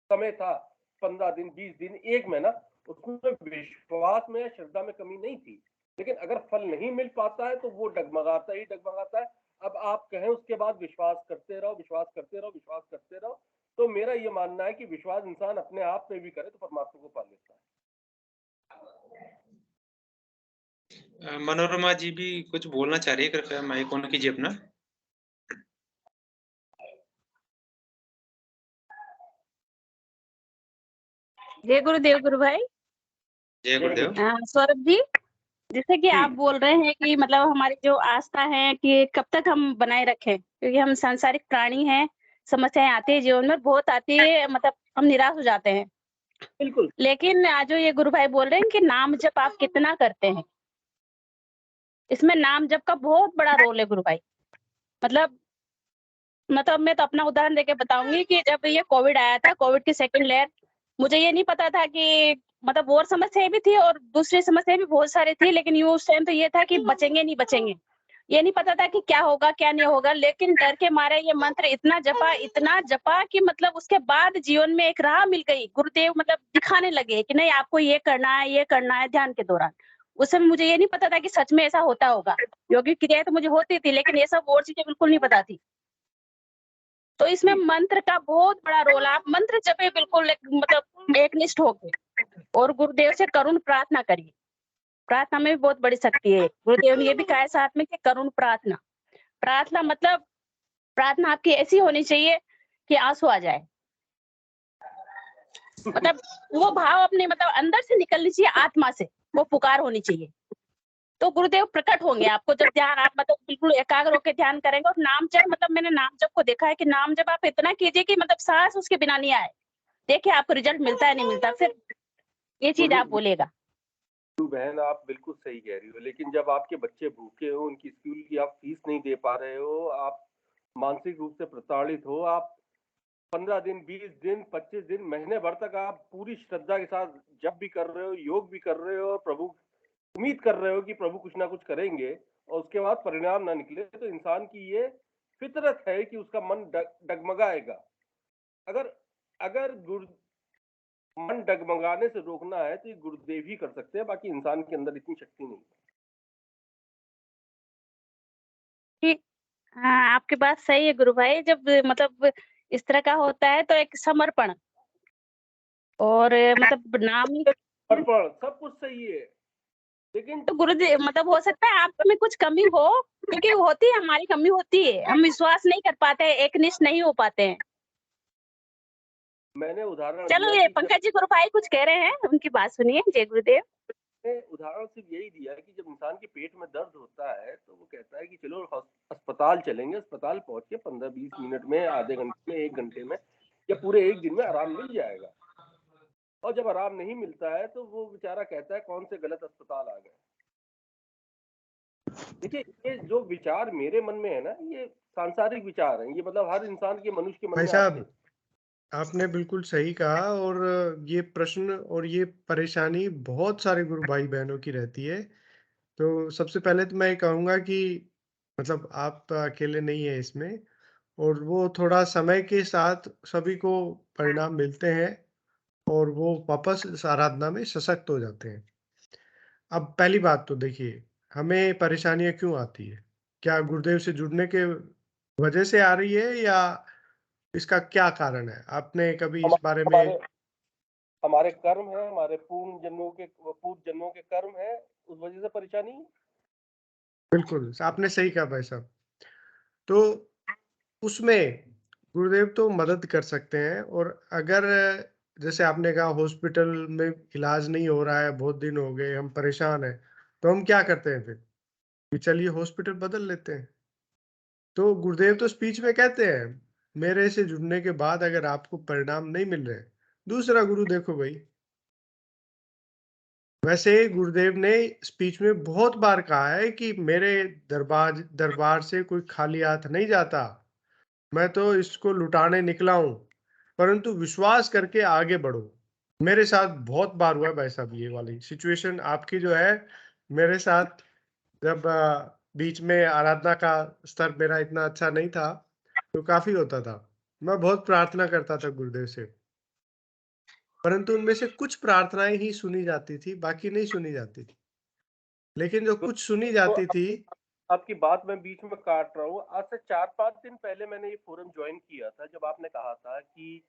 समय था, 15 दिन, 20 दिन, 1 महीना, उसमें विश्वास में, श्रद्धा में कमी नहीं थी। लेकिन अगर फल नहीं मिल पाता है तो वो डगमगाता ही डगमगाता है। अब आप कहें उसके बाद विश्वास करते रहो, विश्वास करते रहो, विश्वास करते रहो, तो मेरा ये मानना है कि विश्वास इंसान अपने आप पे भी करे तो परमात्मा को पा लेता है। मनोरमा जी भी कुछ बोलना चाह रही है, कृपया माइक ऑन कीजिए अपना। जय गुरुदेव गुरु भाई। जय गुरुदेव। सौरभ जी, जैसे कि आप बोल रहे हैं कि मतलब हमारी जो आस्था है कि कब तक हम बनाए रखें, क्योंकि हम सांसारिक प्राणी हैं, समस्याएं आती है जीवन में, बहुत आती है, मतलब हम निराश हो जाते हैं। बिल्कुल। लेकिन आज जो ये गुरु भाई बोल रहे हैं कि नाम जप आप कितना करते हैं, इसमें नाम जप का बहुत बड़ा रोल है गुरु भाई। मतलब मैं तो अपना उदाहरण देके बताऊंगी कि जब ये कोविड आया था, कोविड की सेकंड लहर, मुझे ये नहीं पता था कि मतलब और समस्याएं भी थी और दूसरी समस्याएं भी बहुत सारी थी, लेकिन ये उस टाइम तो ये था कि बचेंगे नहीं बचेंगे, ये नहीं पता था कि क्या होगा क्या नहीं होगा। लेकिन डर के मारे ये मंत्र इतना जपा कि मतलब उसके बाद जीवन में एक राह मिल गई। गुरुदेव मतलब दिखाने लगे कि नहीं आपको ये करना है ध्यान के दौरान। उस समय मुझे ये नहीं पता था कि सच में ऐसा होता होगा। योगिक क्रियाएं तो मुझे होती थी, लेकिन ये सब और चीजें बिल्कुल नहीं पता थी। तो इसमें मंत्र का बहुत बड़ा रोल है। आप मंत्र जपे बिल्कुल मतलब एकनिष्ठ होके, और गुरुदेव से करुण प्रार्थना करिए। प्रार्थना में भी बहुत बड़ी शक्ति है। गुरुदेव ने ये भी कहा है साथ में कि करुण प्रार्थना। प्रार्थना मतलब प्रार्थना आपकी ऐसी होनी चाहिए कि आंसू आ जाए। मतलब वो भाव अपने मतलब अंदर से निकलनी चाहिए, आत्मा से वो पुकार होनी चाहिए। तो गुरुदेव प्रकट होंगे आपको जब ध्यान आप मतलब बिल्कुल एकाग्र होकर ध्यान करेंगे। और नाम जप मतलब मैंने नाम जप को देखा है कि नाम जप आप इतना कीजिए कि मतलब सांस उसके बिना नहीं आए। देखिए आपको रिजल्ट मिलता है नहीं मिलता, फिर ये चीज आप बोलेगा। बहन आप बिल्कुल सही कह रही हो, लेकिन जब आपके बच्चे भूखे हो, उनकी स्कूल की आप फीस नहीं दे पा रहे हो, आप मानसिक रूप से प्रताड़ित हो, आप 15 दिन 20 दिन 25 दिन महीने भर तक आप पूरी श्रद्धा के साथ जप भी कर रहे हो, योग भी कर रहे हो और प्रभु उम्मीद कर रहे हो कि प्रभु कुछ ना कुछ करेंगे और उसके बाद परिणाम ना निकले, तो इंसान की ये फितरत है कि उसका मन डगमगाएगा। अगर अगर मन डगमगाने से रोकना है तो ये गुरुदेव ही कर सकते हैं, बाकी इंसान के अंदर इतनी शक्ति नहीं। ठीक, हाँ आपकी बात सही है गुरु भाई। जब मतलब इस तरह का होता है तो एक समर्पण और मतलब नाम समर्पण सब कुछ सही है, लेकिन तो गुरुदेव मतलब हो सकता है आप में कुछ कमी हो, क्योंकि होती है, हमारी कमी होती है, हम विश्वास नहीं कर पाते हैं, एकनिष्ठ नहीं हो पाते हैं। मैंने उदाहरण चलो दिया ये कि पंकज जी गुरु भाई कुछ कह रहे हैं, उनकी बात सुनिए। जय गुरुदेव। उदाहरण सिर्फ यही दिया कि जब इंसान के पेट में दर्द होता है तो वो कहता है कि चलो अस्पताल चलेंगे, अस्पताल पहुंच के 15-20 मिनट में, आधे घंटे में, 1 घंटे में या पूरे 1 दिन में आराम मिल जाएगा। और जब आराम नहीं मिलता है तो वो बेचारा कहता है कौन से गलत अस्पताल आ गए। देखिए ये जो विचार मेरे मन में है ना, ये सांसारिक विचार है, ये मतलब हर इंसान के मनुष्य के मन भाई में आते हैं। साहब, आपने बिल्कुल सही कहा। और ये प्रश्न और ये परेशानी बहुत सारे गुरु भाई बहनों की रहती है। तो सबसे पहले तो मैं ये कहूँगा कि मतलब आप अकेले नहीं है इसमें, और वो थोड़ा समय के साथ सभी को परिणाम मिलते हैं और वो वापस इस आराधना में सशक्त हो जाते हैं। अब पहली बात तो देखिए, हमें परेशानियाँ क्यों आती है? क्या गुरुदेव से जुड़ने के वजह से आ रही है या इसका क्या कारण है? आपने कभी इस बारे में हमारे हमारे कर्म है, हमारे पूर्व जन्मों के कर्म है, उस वजह से परेशानी। बिल्कुल, आपने सही कहा भाई साहब। तो उसमें गुरुदेव तो मदद कर सकते हैं। और अगर जैसे आपने कहा हॉस्पिटल में इलाज नहीं हो रहा है, बहुत दिन हो गए, हम परेशान हैं, तो हम क्या करते हैं फिर? कि चलिए हॉस्पिटल बदल लेते हैं। तो गुरुदेव तो स्पीच में कहते हैं, मेरे से जुड़ने के बाद अगर आपको परिणाम नहीं मिल रहे, दूसरा गुरु देखो भाई। वैसे गुरुदेव ने स्पीच में बहुत बार कहा है कि मेरे दरबार से कोई खाली हाथ नहीं जाता, मैं तो इसको लुटाने निकला हूं, परंतु विश्वास करके आगे बढ़ो। मेरे साथ बहुत बार हुआ है भाई साहब ये वाली सिचुएशन आपकी जो है मेरे साथ। जब बीच में आराधना का स्तर मेरा इतना अच्छा नहीं था तो काफी होता था। मैं बहुत प्रार्थना करता था गुरुदेव से, परंतु उनमें से कुछ प्रार्थनाएं ही सुनी जाती थी, बाकी नहीं सुनी जाती थी। लेकिन जो कुछ सुनी जाती थी, आपकी बात मैं बीच में काट रहा हूँ। आज से 4-5 दिन पहले मैंने ये फोरम ज्वाइन किया था, जब आपने कहा था कि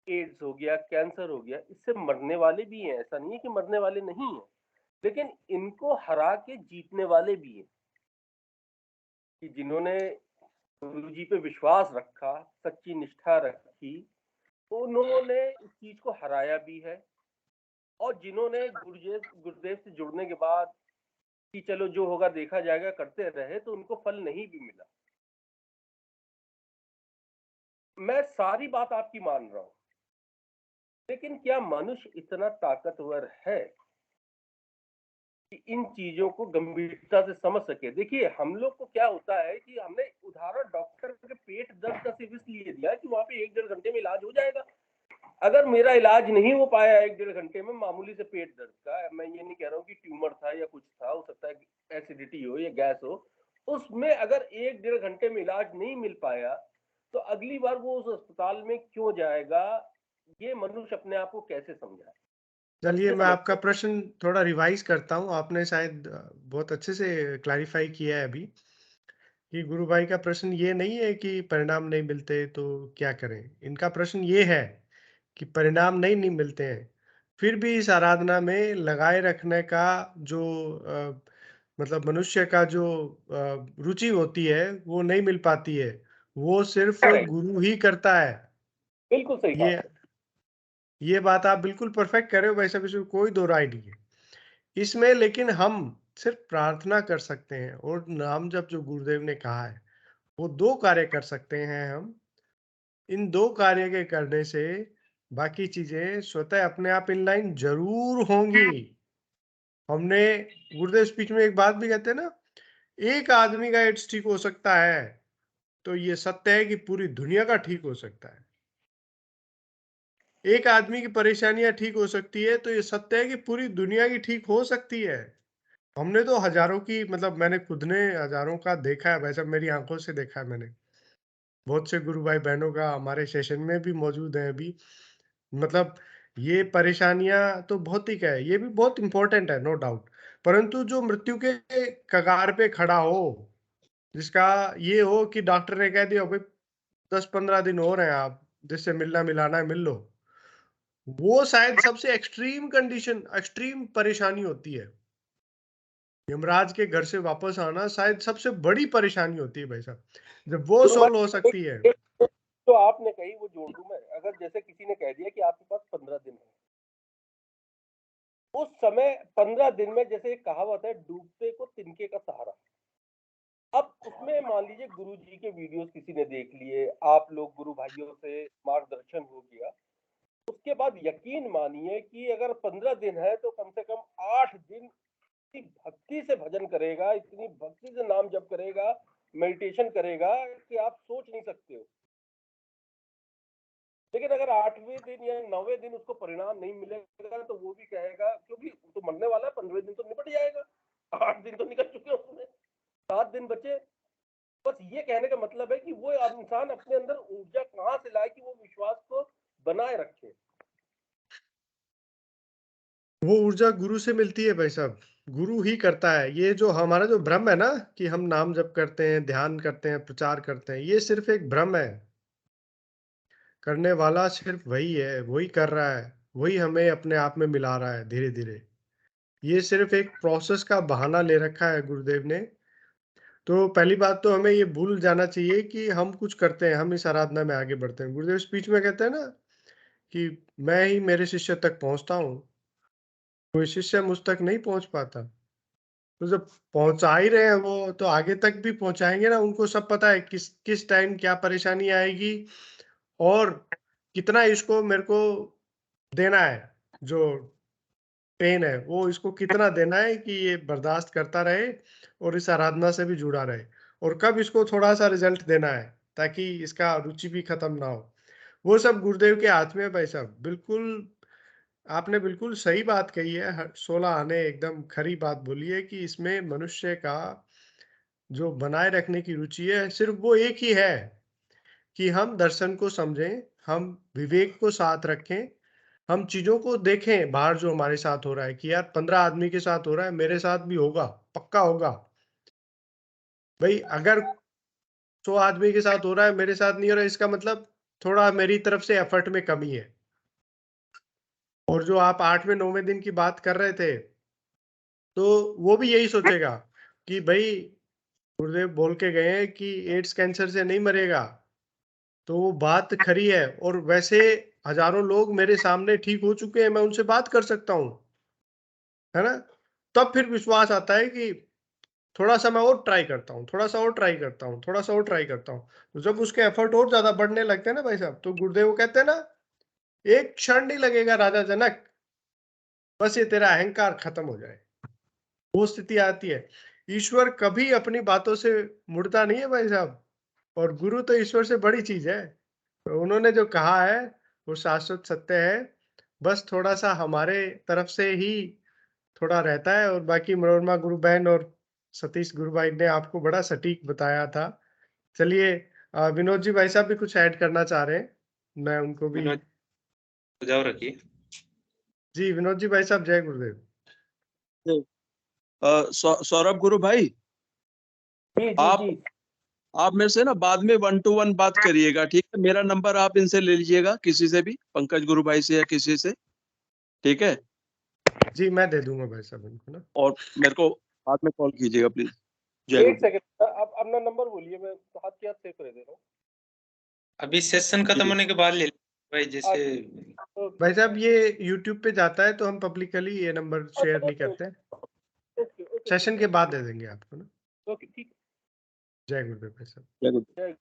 एड्स हो गया, कैंसर हो गया, इससे मरने वाले भी हैं, ऐसा नहीं है कि मरने वाले नहीं हैं, लेकिन इनको हरा के जीतने वाले भी हैं। कि जिन्होंने गुरु जी पे विश्वास रखा, सच्ची निष्ठा रखी, उन्होंने इस चीज को हराया भी है। और जिन्होंने गुरुदेव से जुड़ने के बाद कि चलो जो होगा देखा जाएगा करते रहे, तो उनको फल नहीं भी मिला। मैं सारी बात आपकी मान रहा हूं, लेकिन क्या मनुष्य इतना ताकतवर है कि इन चीजों को गंभीरता से समझ सके? देखिए हम लोग को क्या होता है कि हमने उदाहरण डॉक्टर के पेट दर्द का सिर्फ इसलिए दिया कि वहां पे 1-1.5 घंटे में इलाज हो जाएगा। अगर मेरा इलाज नहीं हो पाया 1-1.5 घंटे में, मामूली से पेट दर्द का, मैं ये नहीं कह रहा हूँ कि ट्यूमर था या कुछ था, हो सकता है एसिडिटी हो या गैस हो, उसमें अगर 1-1.5 घंटे में इलाज नहीं मिल पाया तो अगली बार वो उस अस्पताल में क्यों जाएगा? ये मनुष्य अपने आप को कैसे समझाए? चलिए मैं आपका प्रश्न थोड़ा रिवाइज करता हूँ। आपने शायद बहुत अच्छे से क्लैरिफाई किया है अभी कि गुरु भाई का प्रश्न ये नहीं है कि परिणाम नहीं मिलते तो क्या करें। इनका प्रश्न ये है कि परिणाम नहीं मिलते हैं फिर भी इस आराधना में लगाए रखने का जो मतलब मनुष्य का जो रुचि होती है वो नहीं मिल पाती है, वो सिर्फ Correct. गुरु ही करता है। बिल्कुल सही कहा ये आपने। ये बात आप बिल्कुल परफेक्ट कर रहे हो भाई साहब, इसमें कोई दो राय नहीं है इसमें। लेकिन हम सिर्फ प्रार्थना कर सकते हैं और नाम जप जो गुरुदेव ने कहा है वो 2 कार्य कर सकते हैं हम। इन 2 कार्य के करने से बाकी चीजें स्वतः अपने आप इन लाइन जरूर होंगी। हमने गुरुदेव स्पीच में एक बात भी कहते हैं ना, एक आदमी का एड्स ठीक हो सकता है तो ये सत्य है कि पूरी दुनिया का ठीक हो सकता है। एक आदमी की परेशानियां ठीक हो सकती है तो ये सत्य है कि पूरी दुनिया की ठीक हो सकती है। हमने तो हजारों की, मतलब मैंने खुद ने हजारों का देखा है, वैसे मेरी आंखों से देखा है मैंने। बहुत से गुरु भाई बहनों का हमारे सेशन में भी मौजूद है अभी। मतलब ये परेशानियां तो भौतिक है, ये भी बहुत इंपॉर्टेंट है, नो डाउट। परंतु जो मृत्यु के कगार पे खड़ा हो, जिसका ये हो कि डॉक्टर ने कह दिया भाई 10-15 दिन हो रहे हैं, आप जिससे मिलना मिलाना है मिल लो, वो शायद सबसे एक्सट्रीम कंडीशन, एक्सट्रीम परेशानी होती है। यमराज के घर से वापस आना शायद सबसे बड़ी परेशानी होती है भाई साहब, जब वो गुरु सोल्व हो भाई, सकती है। एक तो आपने कही वो जोड़ दूं मैं। अगर जैसे किसी ने कह दिया कि आपके पास 15 दिन है, उस समय 15 दिन में जैसे एक कहावत है, डूबते को तिनके का सहारा। अब उसमें मान लीजिए गुरु जी के वीडियोस किसी ने देख लिए, आप लोग गुरु भाइयों से मार्गदर्शन हो गया, उसके बाद यकीन मानिए कि अगर 15 दिन है तो कम से कम 8 दिन इतनी भक्ति से भजन करेगा, इतनी भक्ति से नाम जप करेगा, मेडिटेशन करेगा कि आप सोच नहीं सकते हो। लेकिन अगर 8वें दिन या 9वें दिन उसको परिणाम नहीं मिलेगा तो वो भी कहेगा, क्योंकि तो मरने वाला है, 15वें दिन तो निपट जाएगा, 8 दिन तो निकल चुके हैं उसमें, 7 दिन बचे। बस ये कहने का मतलब है कि वो इंसान अपने अंदर ऊर्जा कहाँ से लाए कि वो विश्वास को बनाए रखे। वो ऊर्जा गुरु से मिलती है भाई साहब, गुरु ही करता है। ये जो हमारा जो भ्रम है ना कि हम नाम जप करते हैं, ध्यान करते हैं, प्रचार करते हैं, ये सिर्फ एक भ्रम है। करने वाला सिर्फ वही है, वही कर रहा है, वही हमें अपने आप में मिला रहा है धीरे धीरे। ये सिर्फ एक प्रोसेस का बहाना ले रखा है गुरुदेव ने। तो पहली बात तो हमें ये भूल जाना चाहिए कि हम कुछ करते हैं, हम इस आराधना में आगे बढ़ते हैं। गुरुदेव स्पीच में कहते हैं ना कि मैं ही मेरे शिष्य तक पहुंचता हूँ, कोई शिष्य मुझ तक नहीं पहुंच पाता। तो जब पहुंचा ही रहे हैं वो, तो आगे तक भी पहुंचाएंगे ना। उनको सब पता है किस किस टाइम क्या परेशानी आएगी और कितना इसको मेरे को देना है, जो पेन है वो इसको कितना देना है कि ये बर्दाश्त करता रहे और इस आराधना से भी जुड़ा रहे, और कब इसको थोड़ा सा रिजल्ट देना है ताकि इसका रुचि भी खत्म ना हो। वो सब गुरुदेव के हाथ में है भाई साहब। बिल्कुल आपने बिल्कुल सही बात कही है, 16 आने एकदम खरी बात बोली है कि इसमें मनुष्य का जो बनाए रखने की रुचि है सिर्फ वो एक ही है कि हम दर्शन को समझें, हम विवेक को साथ रखें, हम चीजों को देखें बाहर जो हमारे साथ हो रहा है कि यार 15 आदमी के साथ हो रहा है, मेरे साथ भी होगा, पक्का होगा। भाई अगर 100 आदमी के साथ हो रहा है, मेरे साथ नहीं हो रहा है, इसका मतलब थोड़ा मेरी तरफ से एफर्ट में कमी है। और जो आप 8वें 9वें दिन की बात कर रहे थे, तो वो भी यही सोचेगा कि भाई गुरुदेव बोल के गए हैं कि एड्स कैंसर से नहीं मरेगा, तो वो बात खरी है। और वैसे हजारों लोग मेरे सामने ठीक हो चुके हैं, मैं उनसे बात कर सकता हूँ, है ना। तब फिर विश्वास आता है कि थोड़ा सा मैं और ट्राई करता हूँ, थोड़ा सा और ट्राई करता हूँ, थोड़ा सा और ट्राई करता हूँ। तो जब उसके एफर्ट और ज्यादा बढ़ने लगते हैं ना भाई साहब, तो गुरुदेव कहते हैं ना, एक क्षण नहीं लगेगा राजा जनक, बस ये तेरा अहंकार खत्म हो जाए। वो स्थिति आती है। ईश्वर कभी अपनी बातों से मुड़ता नहीं है भाई साहब, और गुरु तो ईश्वर से बड़ी चीज है। तो उन्होंने जो कहा है वो शाश्वत सत्य है, बस थोड़ा सा हमारे तरफ से ही थोड़ा रहता है। और बाकी मनोरमा गुरु बहन और सतीश गुरु भाई ने आपको बड़ा सटीक बताया था। चलिए विनोद जी भाई साहब भी कुछ ऐड करना चाह रहे हैं, मैं उनको भी। सुझाव रखिए। जी विनोद जी भाई साहब, जय गुरुदेव। सौरभ गुरु भाई, जी जी आप जी आप मेरे से ना बाद में 1 to 1 बात करिएगा, ठीक है। मेरा नंबर आप इनसे ले लीजिएगा, किसी से भी, पंकज गुरु भाई से या किसी से। ठीक है, जी मैं दे दूंगा भाई साहब इनको ना। और मेरे को बाद में कॉल कीजिएगा प्लीज। जय एक गुरुदेव। सेकंड, आप अपना नंबर बोलिए, मैं हाथ के हाथ सेव कर दे रहा हूँ। अभी सेशन खत्म होने के बाद ले भाई, जैसे तो भाई साहब ये YouTube पे जाता है तो हम पब्लिकली ये नंबर शेयर नहीं करते हैं, ओके ओके सेशन के बाद दे देंगे आपको ना। ओके ठीक जय गुरुदेव भाई साहब। जय गुरुदेव। है।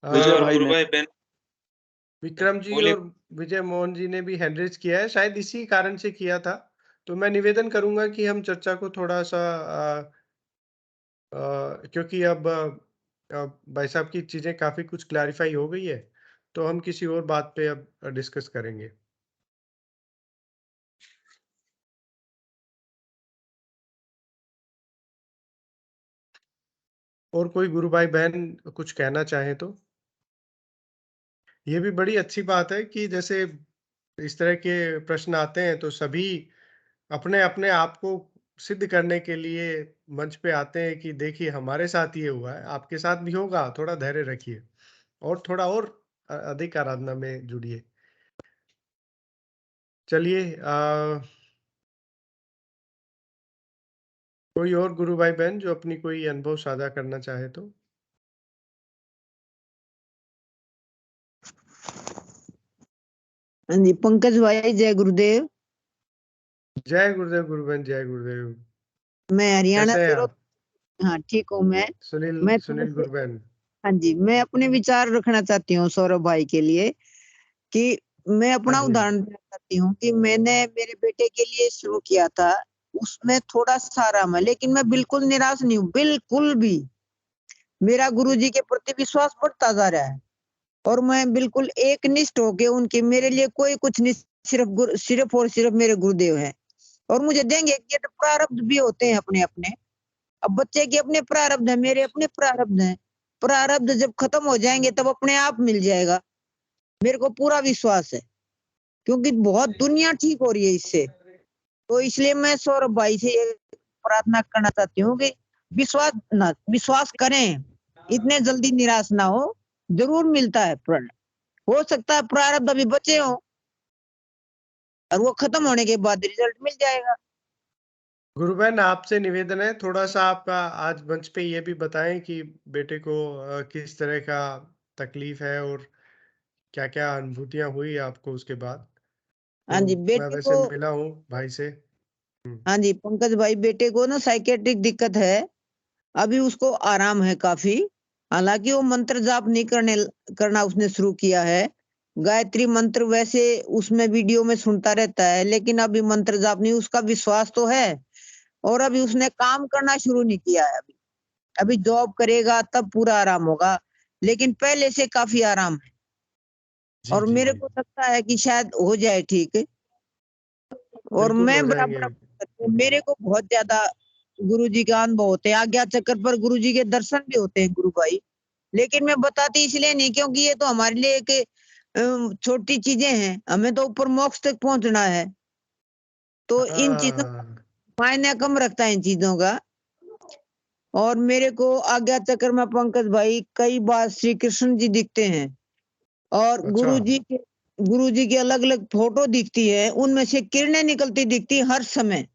विजय हाँ, और भाई ने गुरु भाई बहन विक्रम जी बोले। और विजय मोहन जी ने भी हैंड रेज किया है, शायद इसी कारण से किया था। तो मैं निवेदन करूंगा कि हम चर्चा को थोड़ा सा क्योंकि अब भाई साहब की चीजें काफी कुछ क्लैरिफाई हो गई है, तो हम किसी और बात पे अब डिस्कस करेंगे। और कोई गुरु भाई बहन कुछ कहना चाहे तो। ये भी बड़ी अच्छी बात है कि जैसे इस तरह के प्रश्न आते हैं तो सभी अपने अपने आप को सिद्ध करने के लिए मंच पे आते हैं कि देखिए हमारे साथ ये हुआ है, आपके साथ भी होगा, थोड़ा धैर्य रखिए और थोड़ा और अधिक आराधना में जुड़िए। चलिए कोई और गुरु भाई बहन जो अपनी कोई अनुभव साझा करना चाहे तो। हाँ जी, पंकज भाई जय गुरुदेव। जय गुरुदेव गुरु बहन, जय गुरुदेव। मैं हरियाणा कैसे हैं से आप? हाँ ठीक हूँ मैं। सुनील मैं थोड़े सुनील से गुरु बहन। हाँ जी, मैं अपने विचार रखना चाहती हूँ सौरभ भाई के लिए कि मैं हाँ अपना जी उदाहरण देना चाहती हूँ कि मैंने मेरे बेटे के लिए शुरू किया था, उसमें थोड़ा सा आराम है, लेकिन मैं बिल्कुल निराश नहीं हूँ, बिल्कुल भी। मेरा गुरुजी के प्रति विश्वास बढ़ता जा रहा है और मैं बिल्कुल एकनिष्ठ होके उनके, मेरे लिए कोई कुछ नहीं, सिर्फ और सिर्फ मेरे गुरुदेव हैं और मुझे देंगे। ये तो प्रारब्ध भी होते हैं अपने अपने। अब बच्चे के अपने प्रारब्ध है, मेरे अपने प्रारब्ध हैं। प्रारब्ध जब खत्म हो जाएंगे तब अपने आप मिल जाएगा, मेरे को पूरा विश्वास है, क्योंकि बहुत दुनिया ठीक हो रही है इससे। तो इसलिए मैं सौरभ भाई से ये प्रार्थना करना चाहती हूँ कि विश्वास करें, इतने जल्दी निराश ना हो, जरूर मिलता है प्रण। हो सकता है प्रारब्ध अभी बचे हो और वो खत्म होने के बाद रिजल्ट मिल जाएगा। गुरु बहन आपसे निवेदन है, थोड़ा सा आपका आज मंच पे ये भी बताएं कि बेटे को किस तरह का तकलीफ है और क्या क्या अनुभूतियां हुई आपको उसके बाद। हाँ तो जी, मैं बेटे वैसे को मिला हूँ भाई से। हाँ जी पंकज भाई, बेटे को ना साइकेट्रिक दिक्कत है, अभी उसको आराम है काफी। हालांकि वो मंत्र जाप नहीं करना उसने शुरू किया है। गायत्री मंत्र वैसे उसमें वीडियो में सुनता रहता है, लेकिन अभी मंत्र जाप नहीं, उसका विश्वास तो है। और अभी उसने काम करना शुरू नहीं किया है। अभी अभी जॉब करेगा तब पूरा आराम होगा, लेकिन पहले से काफी आराम है जी और जी मेरे जी। को लगता है कि शायद हो जाए ठीक। और बिल्कुल हो मैं जाएंगे। बराबर मेरे को बहुत ज्यादा गुरुजी का अनुभव होते हैं। आज्ञा चक्र पर गुरुजी के दर्शन भी होते हैं गुरु भाई, लेकिन मैं बताती इसलिए नहीं क्योंकि ये तो हमारे लिए एक छोटी चीजें हैं, हमें तो ऊपर मोक्ष तक पहुंचना है। तो इन चीजों हाँ मायने कम रखता है इन चीजों का। और मेरे को आज्ञा चक्र में पंकज भाई कई बार श्री कृष्ण जी दिखते हैं और अच्छा गुरु जी की अलग अलग फोटो दिखती है, उनमें से किरणें निकलती दिखती हर समय,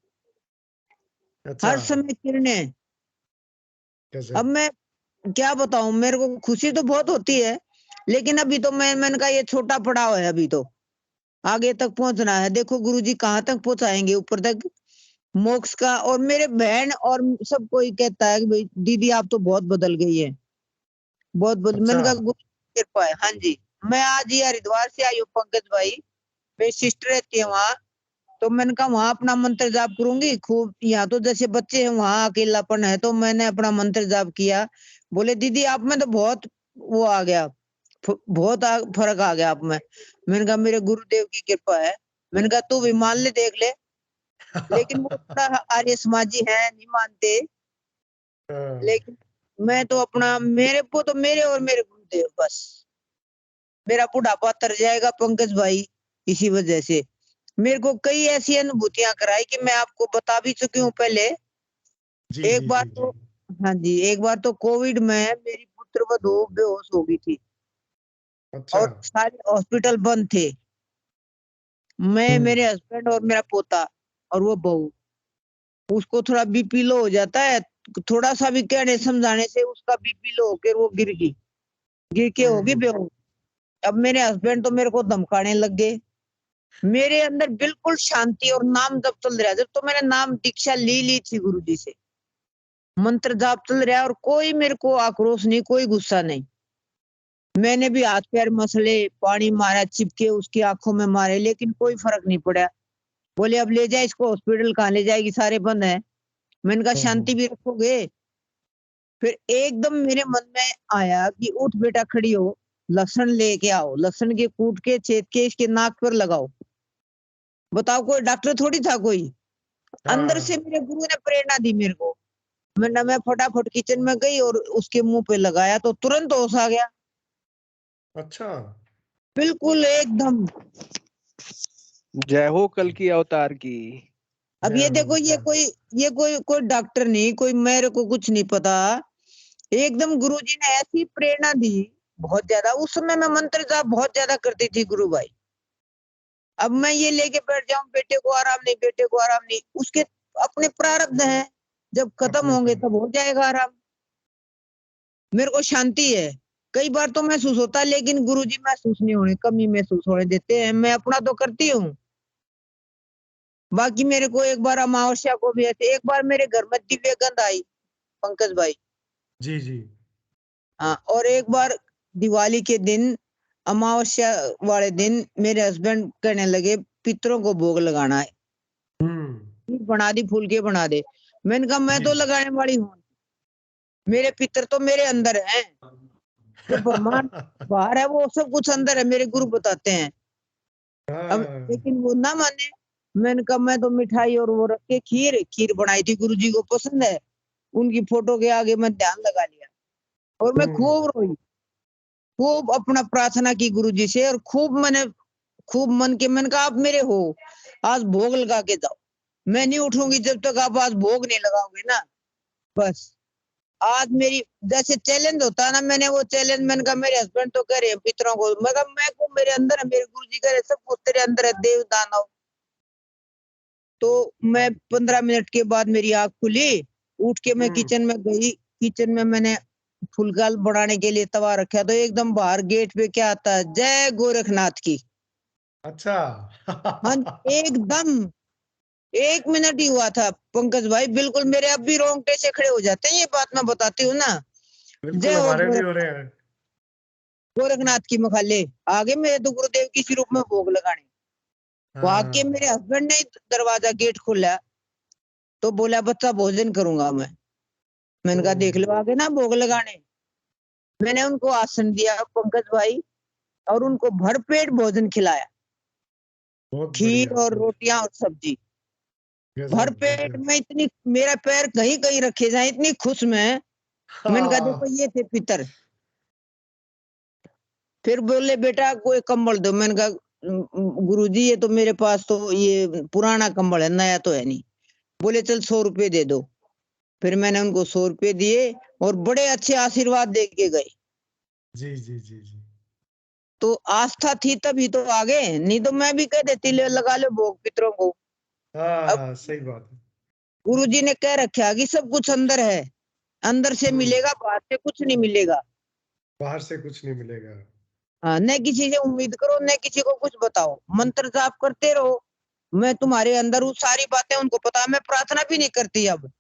अच्छा। हर समय किरणें। कैसे? अब मैं क्या बताऊं, मेरे को खुशी तो बहुत होती है, लेकिन अभी तो मैंने कहा ये छोटा पड़ाव है, अभी तो आगे तक पहुंचना है। देखो गुरुजी कहाँ तक पहुंचाएंगे, ऊपर तक मोक्ष का। और मेरे बहन और सब कोई कहता है कि भाई दीदी आप तो बहुत बदल गई है, बहुत बदल। अच्छा मैंने कहा गुरु की कृपा है। हाँ जी, मैं आज ही हरिद्वार से आई हूँ पंकज भाई, मेरी सिस्टर रहती है वहाँ। तो मैंने कहा वहां अपना मंत्र जाप करूंगी खूब। यहाँ तो जैसे बच्चे हैं, वहां अकेलापन है, तो मैंने अपना मंत्र जाप किया। बोले दीदी आप में तो बहुत वो आ गया, बहुत फर्क आ गया आप में। मैंने कहा मेरे गुरुदेव की कृपा है। मैंने कहा तू भी मान ले, देख ले। लेकिन वो थोड़ा आर्य समाजी है, नहीं मानते। हाँ, लेकिन मैं तो अपना, मेरे को तो मेरे और मेरे गुरुदेव बस। मेरा बुढ़ापा तर जाएगा पंकज भाई इसी वजह से। मेरे को कई ऐसी अनुभूतियां कराई कि मैं आपको बता भी चुकी हूँ पहले। जी एक जी बार जी तो जी। हाँ जी, एक बार तो कोविड में मेरी पुत्र वधू बेहोश हो गई थी। अच्छा। और सारे हॉस्पिटल बंद थे। मैं, मेरे हस्बैंड और मेरा पोता और वो बहू, उसको थोड़ा बीपी लो हो जाता है, थोड़ा सा भी कहने समझाने से उसका बीपी लो होकर वो गिर के होगी बेहोश। अब मेरे हस्बैंड तो मेरे को धमकाने लग गए। मेरे अंदर बिल्कुल शांति और नाम जब चल रहा है, जब तो मैंने नाम दीक्षा ली थी गुरुजी से, मंत्र जाप चल रहा है और कोई मेरे को आक्रोश नहीं, कोई गुस्सा नहीं। मैंने भी हाथ पैर मसले, पानी मारा, चिपके उसकी आंखों में मारे, लेकिन कोई फर्क नहीं पड़ा। बोले अब ले जाए इसको हॉस्पिटल, कहाँ ले जाएगी, सारे बंद है। मैंने कहा शांति भी रखोगे। फिर एकदम मेरे मन में आया कि उठ बेटा, खड़ी हो, लहसुन लेके आओ, लहसुन के कूट के छेद के इसके नाक पर लगाओ। बताओ, कोई डॉक्टर थोड़ी था कोई। अंदर से मेरे गुरु ने प्रेरणा दी मेरे को। मैं फटाफट किचन में गई और उसके मुंह पे लगाया तो तुरंत होश आ गया। अच्छा। बिल्कुल एकदम। जय हो कल की अवतार की। अब ये देखो, ये कोई डॉक्टर नहीं, कोई, मेरे को कुछ नहीं पता। एकदम गुरुजी ने ऐसी प्रेरणा दी, बहुत ज्यादा। उस समय मैं मंत्र जाप बहुत ज्यादा करती थी गुरु भाई। अब मैं ये लेके बैठ जाऊं, बेटे को आराम नहीं, बेटे को आराम नहीं, उसके अपने प्रारब्ध हैं, जब खत्म होंगे तब हो जाएगा आराम। मेरे को शांति है। कई बार तो महसूस होता, लेकिन गुरुजी महसूस नहीं होने, कमी महसूस होने देते हैं। मैं अपना तो करती हूँ। बाकी मेरे को एक बार अमावस्या को भी ऐसे, एक बार मेरे घर में दिव्य गंध आई पंकज भाई। जी जी। हाँ, और एक बार दिवाली के दिन, अमावस्या वाले दिन, मेरे हस्बैंड कहने लगे पितरों को भोग लगाना है, खीर बना दी, फूल के बना दे। मैंने कहा मैं तो लगाने वाली हूँ, मेरे पितर तो मेरे अंदर हैं, जो ब्रह्मांड बाहर है वो सब कुछ अंदर है, मेरे गुरु बताते हैं। अब लेकिन वो ना माने। मैंने कहा मैं तो मिठाई और वो रख के खीर बनाई थी, गुरुजी को पसंद है। उनकी फोटो के आगे मैं ध्यान लगा लिया और मैं खूब रोई, खूब अपना प्रार्थना की गुरुजी से, और खूब मन के, मैंने कहा आप मेरे हो, आज भोग लगा के जाओ। मैं नहीं उठूंगी जब तक आप आज भोग नहीं लगाओगे ना। बस आज मेरी, जैसे चैलेंज होता है ना, मैंने वो चैलेंज, मैंने कहा मेरे हस्बैंड तो कह रहे हैं पितरों को, मैं कहा मैं को, मेरे अंदर है, मेरे गुरुजी कह रहे सब कुछ तेरे अंदर है, देव दानव। तो मैं 15 मिनट के बाद मेरी आंख खुली, उठ के मैं किचन में गई। किचन में मैंने फुलकाल बनाने के लिए तवा रखा, तो एकदम बाहर गेट पे क्या आता है, जय गोरखनाथ की। अच्छा। हाँ, एकदम 1 मिनट ही हुआ था पंकज भाई, बिल्कुल मेरे अब भी रोंगटे से खड़े हो जाते हैं, ये बात मैं बताती हूँ ना। बिल्कुल हमारे भी हो रहे हैं। गोरखनाथ की मखाले आगे, मेरे तो गुरुदेव की स्वरूप में भोग लगाने। वहां के मेरे हस्बैंड ने दरवाजा गेट खोला तो बोला बच्चा भोजन करूंगा मैं। मैंने कहा देख लो आगे ना भोग लगाने। मैंने उनको आसन दिया पंकज भाई, और उनको भरपेट भोजन खिलाया, खीर और रोटियां और सब्जी भरपेट में। इतनी, मेरा पैर कहीं कहीं रखे जाए, इतनी खुश में। मैंने कहा देखो ये थे पितर। फिर बोले बेटा कोई कंबल दो। मैंने कहा गुरुजी ये तो मेरे पास तो ये पुराना कंबल है, नया तो है नहीं। बोले चल 100 रुपए दे दो। फिर मैंने उनको 100 रुपए दिए और बड़े अच्छे आशीर्वाद दे के गए। जी जी जी जी। तो आस्था थी तभी तो आगे, नहीं तो मैं भी कह देती ले लगा लो भोग पितरों को। हाँ सही बात है। गुरुजी ने कह रखा कि सब कुछ अंदर है, अंदर से मिलेगा, बाहर से कुछ नहीं मिलेगा। बाहर से कुछ नहीं मिलेगा। हाँ, न किसी से उम्मीद करो, न किसी को कुछ बताओ, मंत्र जाप करते रहो। मैं तुम्हारे अंदर हूँ, सारी बातें उनको पता है। मैं प्रार्थना भी नहीं करती अब।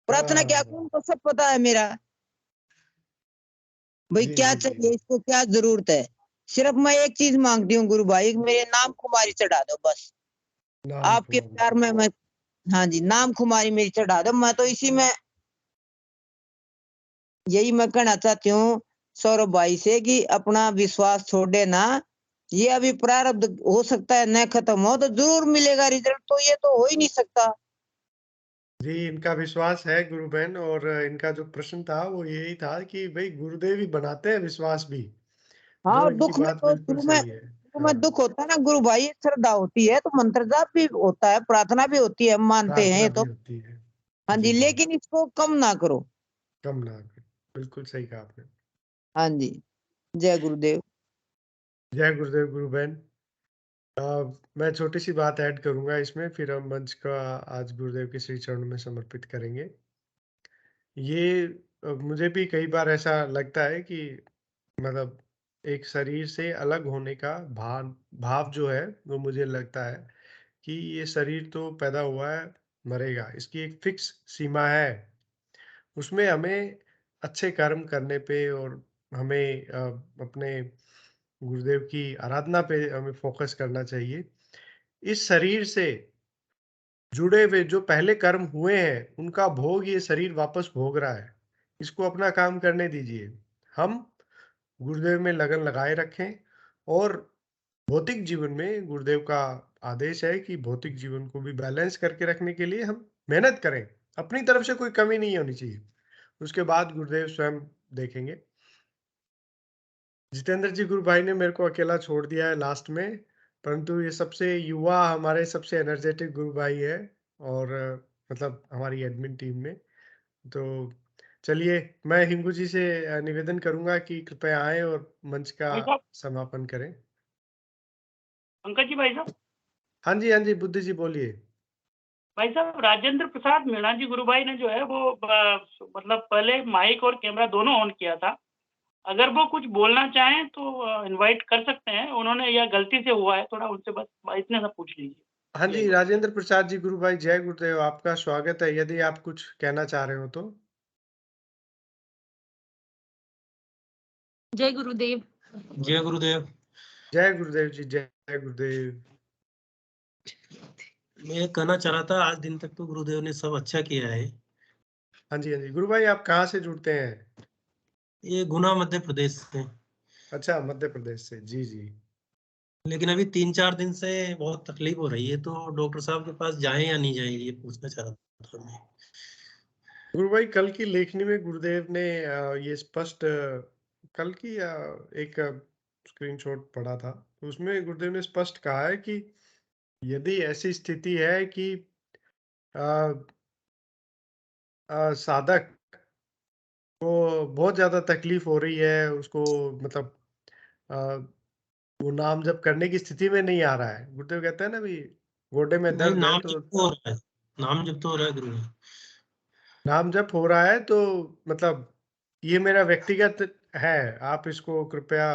प्रार्थना क्या करूं, उनको सब पता है मेरा, भाई क्या चाहिए इसको, क्या जरूरत है। सिर्फ मैं एक चीज मांगती हूँ गुरु भाई, मेरे नाम कुमारी चढ़ा दो बस। आपके प्यार में मैं, हाँ जी, नाम कुमारी मेरी चढ़ा दो। मैं तो इसी में यही मैं कहना चाहती हूँ सौरभ भाई से कि अपना विश्वास छोड़े ना। ये अभी प्रारब्ध हो सकता है न खत्म हो, तो जरूर मिलेगा रिजल्ट, तो ये तो हो ही नहीं सकता। जी इनका विश्वास है गुरु बहन, और इनका जो प्रश्न था वो यही था कि भाई गुरुदेव ही बनाते हैं विश्वास भी, हाँ, जो इनकी दुख में बात तो बिल्कुल सही है। शुरू में दुख होता है ना गुरु भाई, श्रद्धा होती है तो मंत्र जाप भी होता है, प्रार्थना भी होती है, हम मानते हैं प्रार्थना ये भी तो। होती है। हाँ जी, लेकिन इसको कम ना करो। कम ना करो, बिल्कुल सही कहा आपने। हाँ जी, जय गुरुदेव। जय गुरुदेव गुरु बहन। मैं छोटी सी बात ऐड करूंगा इसमें, फिर हम मंच का आज गुरुदेव के श्री चरणों में समर्पित करेंगे। ये मुझे भी कई बार ऐसा लगता है कि मतलब एक शरीर से अलग होने का भाव जो है वो मुझे लगता है कि ये शरीर तो पैदा हुआ है, मरेगा, इसकी एक फिक्स सीमा है। उसमें हमें अच्छे कर्म करने पे और हमें अपने गुरुदेव की आराधना पे हमें फोकस करना चाहिए। इस शरीर से जुड़े हुए जो पहले कर्म हुए हैं, उनका भोग ये शरीर वापस भोग रहा है। इसको अपना काम करने दीजिए। हम गुरुदेव में लगन लगाए रखें और भौतिक जीवन में गुरुदेव का आदेश है कि भौतिक जीवन को भी बैलेंस करके रखने के लिए हम मेहनत करें। अपनी तरफ से कोई कमी नहीं होनी चाहिए। उसके बाद गुरुदेव स्वयं देखेंगे। जितेंद्र जी गुरु भाई ने मेरे को अकेला छोड़ दिया है लास्ट में, परंतु ये सबसे युवा हमारे सबसे एनर्जेटिक गुरु भाई है और मतलब हमारी एडमिन टीम में। तो चलिए मैं हिंगू जी से निवेदन करूंगा कि कृपया आए और मंच का भाई साहब, समापन करें। पंकज जी, भाई साहब, हाँ जी बुद्धि जी बोलिए। भाई साहब, राजेंद्र प्रसाद मीणा जी गुरु भाई ने जो है वो मतलब पहले माइक और कैमरा दोनों ऑन किया था। अगर वो कुछ बोलना चाहें तो इनवाइट कर सकते हैं। उन्होंने यह गलती से हुआ है, थोड़ा उनसे बस इतने सा पूछ लीजिए। हाँ जी राजेंद्र प्रसाद जी गुरु भाई, जय गुरुदेव, आपका स्वागत है। यदि आप कुछ कहना चाह रहे हो तो। जय गुरुदेव। जय गुरुदेव। जय गुरुदेव जी, जय गुरुदेव। मैं कहना चाह रहा था, आज दिन तक तो गुरुदेव ने सब अच्छा किया है। हाँ जी गुरु भाई, आप कहाँ से जुड़ते हैं? ये गुना मध्य प्रदेश से। अच्छा, मध्य प्रदेश से, जी जी। लेकिन अभी 3-4 दिन से बहुत तकलीफ हो रही है, तो डॉक्टर साहब के पास जाएं या नहीं जाएं, ये पूछना चाह रहा था मैं। गुरु भाई, कल की लेखनी में गुरुदेव ने ये स्पष्ट कल की एक स्क्रीनशॉट पढ़ा था, तो उसमें गुरुदेव ने स्पष्ट कहा है कि यदि ऐसी स्थिति है कि साधक को बहुत ज्यादा तकलीफ हो रही है, उसको मतलब वो नाम जप करने की स्थिति में नहीं आ रहा है, गुरुदेव कहते हैं ना भी गोडे में नहीं, दर्द है नाम तो जप तो हो रहा है, नाम जप तो हो रहा है गुरु। नाम जप हो रहा है, तो मतलब ये मेरा व्यक्तिगत है, आप इसको कृपया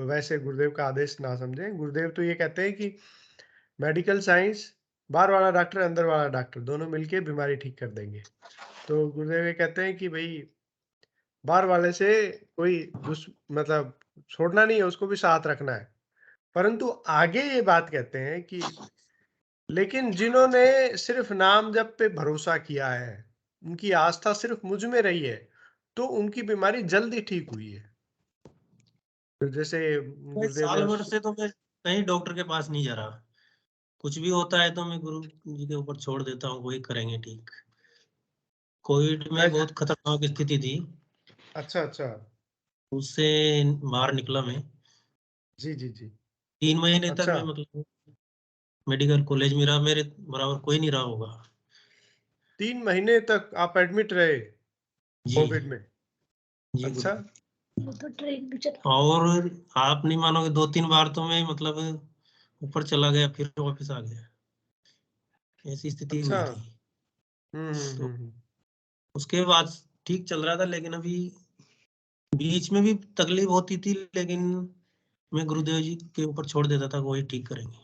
वैसे गुरुदेव का आदेश ना समझें। गुरुदेव तो ये कहते हैं कि मेडिकल साइंस, बाहर वाला डॉक्टर अंदर वाला डॉक्टर दोनों मिलके बीमारी ठीक कर देंगे। तो गुरुदेव ये कहते हैं कि भाई बाहर वाले से कोई मतलब छोड़ना नहीं है, उसको भी साथ रखना है। परंतु आगे ये बात कहते हैं कि लेकिन जिन्होंने सिर्फ नाम जप पे भरोसा किया है, उनकी आस्था सिर्फ मुझ में रही है, तो उनकी बीमारी जल्दी ठीक हुई है। तो जैसे गुरुदेव साल ने भर से तो मैं कहीं डॉक्टर के पास नहीं जा रहा। कुछ भी होता है तो मैं गुरु जी के ऊपर छोड़ देता हूँ, वही करेंगे ठीक। कोविड में बहुत खतरनाक स्थिति थी। अच्छा, उससे बाहर निकला मैं। जी 3 महीने तक अच्छा। मैं मतलब मेडिकल कॉलेज में रहा, मेरे बराबर कोई नहीं रहा होगा। 3 महीने तक आप एडमिट रहे कोविड में? जी अच्छा। और आप नहीं मानोगे, 2-3 बार तो मैं मतलब ऊपर चला गया, फिर वापस आ गया, ऐसी स्थिति अच्छा। हुई थी। तो हम्म। उसके बाद ठीक चल रहा था, लेकिन अभी बीच में भी तकलीफ होती थी, लेकिन मैं गुरुदेव जी के ऊपर छोड़ देता था, वही ठीक करेंगे।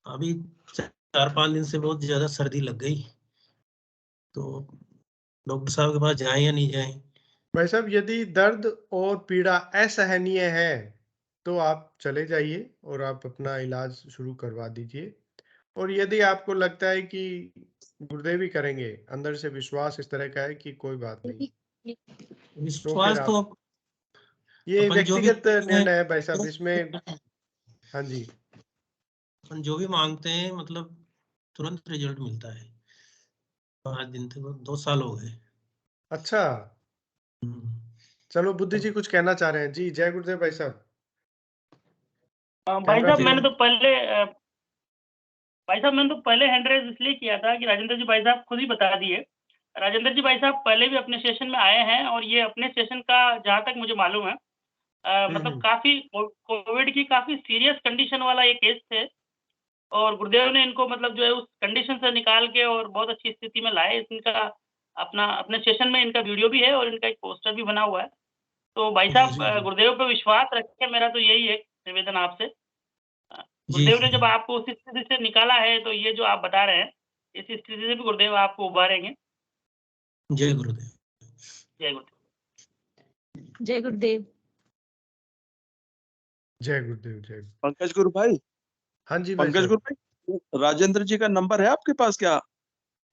अभी 4-5 दिन से बहुत ज्यादा सर्दी लग गई, तो डॉक्टर साहब के पास जाएं या नहीं जाएं। भाई साहब, यदि दर्द और पीड़ा असहनीय है तो आप चले जाइए और आप अपना इलाज शुरू करवा दीजिए। और यदि आपको लगता है कि गुरुदेव ही करेंगे, अंदर से विश्वास इस तरह का है कि कोई बात नहीं, तो फिर विश्वास तो आप, ये अपन जो भी व्यक्तिगत निर्णय है भाई साहब इसमें। हाँ जी। अपन जो भी मांगते हैं मतलब तुरंत रिजल्ट मिलता है। 5 दिन तक 2 साल हो गए। अच्छा, चलो बुद्धि जी कुछ कहना चाह रहे हैं जी। जय गुरुदेव भाई साहब। भाई साहब, मैंने तो पहले हैंड रेज इसलिए किया था कि राजेंद्र जी भाई साहब खुद ही बता दिए। राजेंद्र जी भाई साहब पहले भी अपने सेशन में आए हैं, और ये अपने सेशन का जहाँ तक मुझे मालूम है मतलब काफी कोविड की काफी सीरियस कंडीशन वाला ये केस थे और गुरुदेव ने इनको मतलब जो है उस कंडीशन से निकाल के और बहुत अच्छी स्थिति में लाए। इनका अपने सेशन में इनका वीडियो भी है और इनका एक पोस्टर भी बना हुआ है। तो भाई साहब गुरुदेव पे विश्वास रखें, मेरा तो यही है निवेदन आपसे। गुरुदेव ने जब आपको उस स्थिति से निकाला है तो ये जो आप बता रहे हैं इस स्थिति से भी गुरुदेव आपको उबारेंगे। जय गुरुदेव। जय गुरुदेव। जय गुरुदेव। जय गुरुदेव। जय पंकज गुरु भाई। हाँ जी भाई पंकज साहब। गुरु भाई, राजेंद्र जी का नंबर है आपके पास क्या?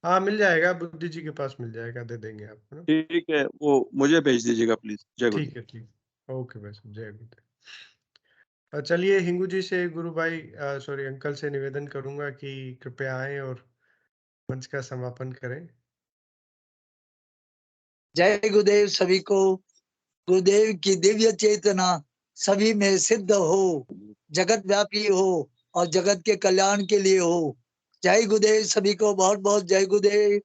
हाँ मिल जाएगा, बुद्धि जी के पास मिल जाएगा, दे देंगे आपको ना। ठीक है, वो मुझे भेज दीजिएगा प्लीज। जय गुरुदेव। ठीक है, ठीक। ओके भाई साहब, जय गुरुदेव। चलिए हिंगू जी से गुरु भाई सॉरी अंकल से निवेदन करूंगा कि कृपया आए और मंच का समापन करें। जय गुरुदेव सभी को। गुरुदेव की दिव्य चेतना सभी में सिद्ध हो, जगत व्यापी हो और जगत के कल्याण के लिए हो। जय गुरुदेव सभी को, बहुत बहुत जय गुरुदेव।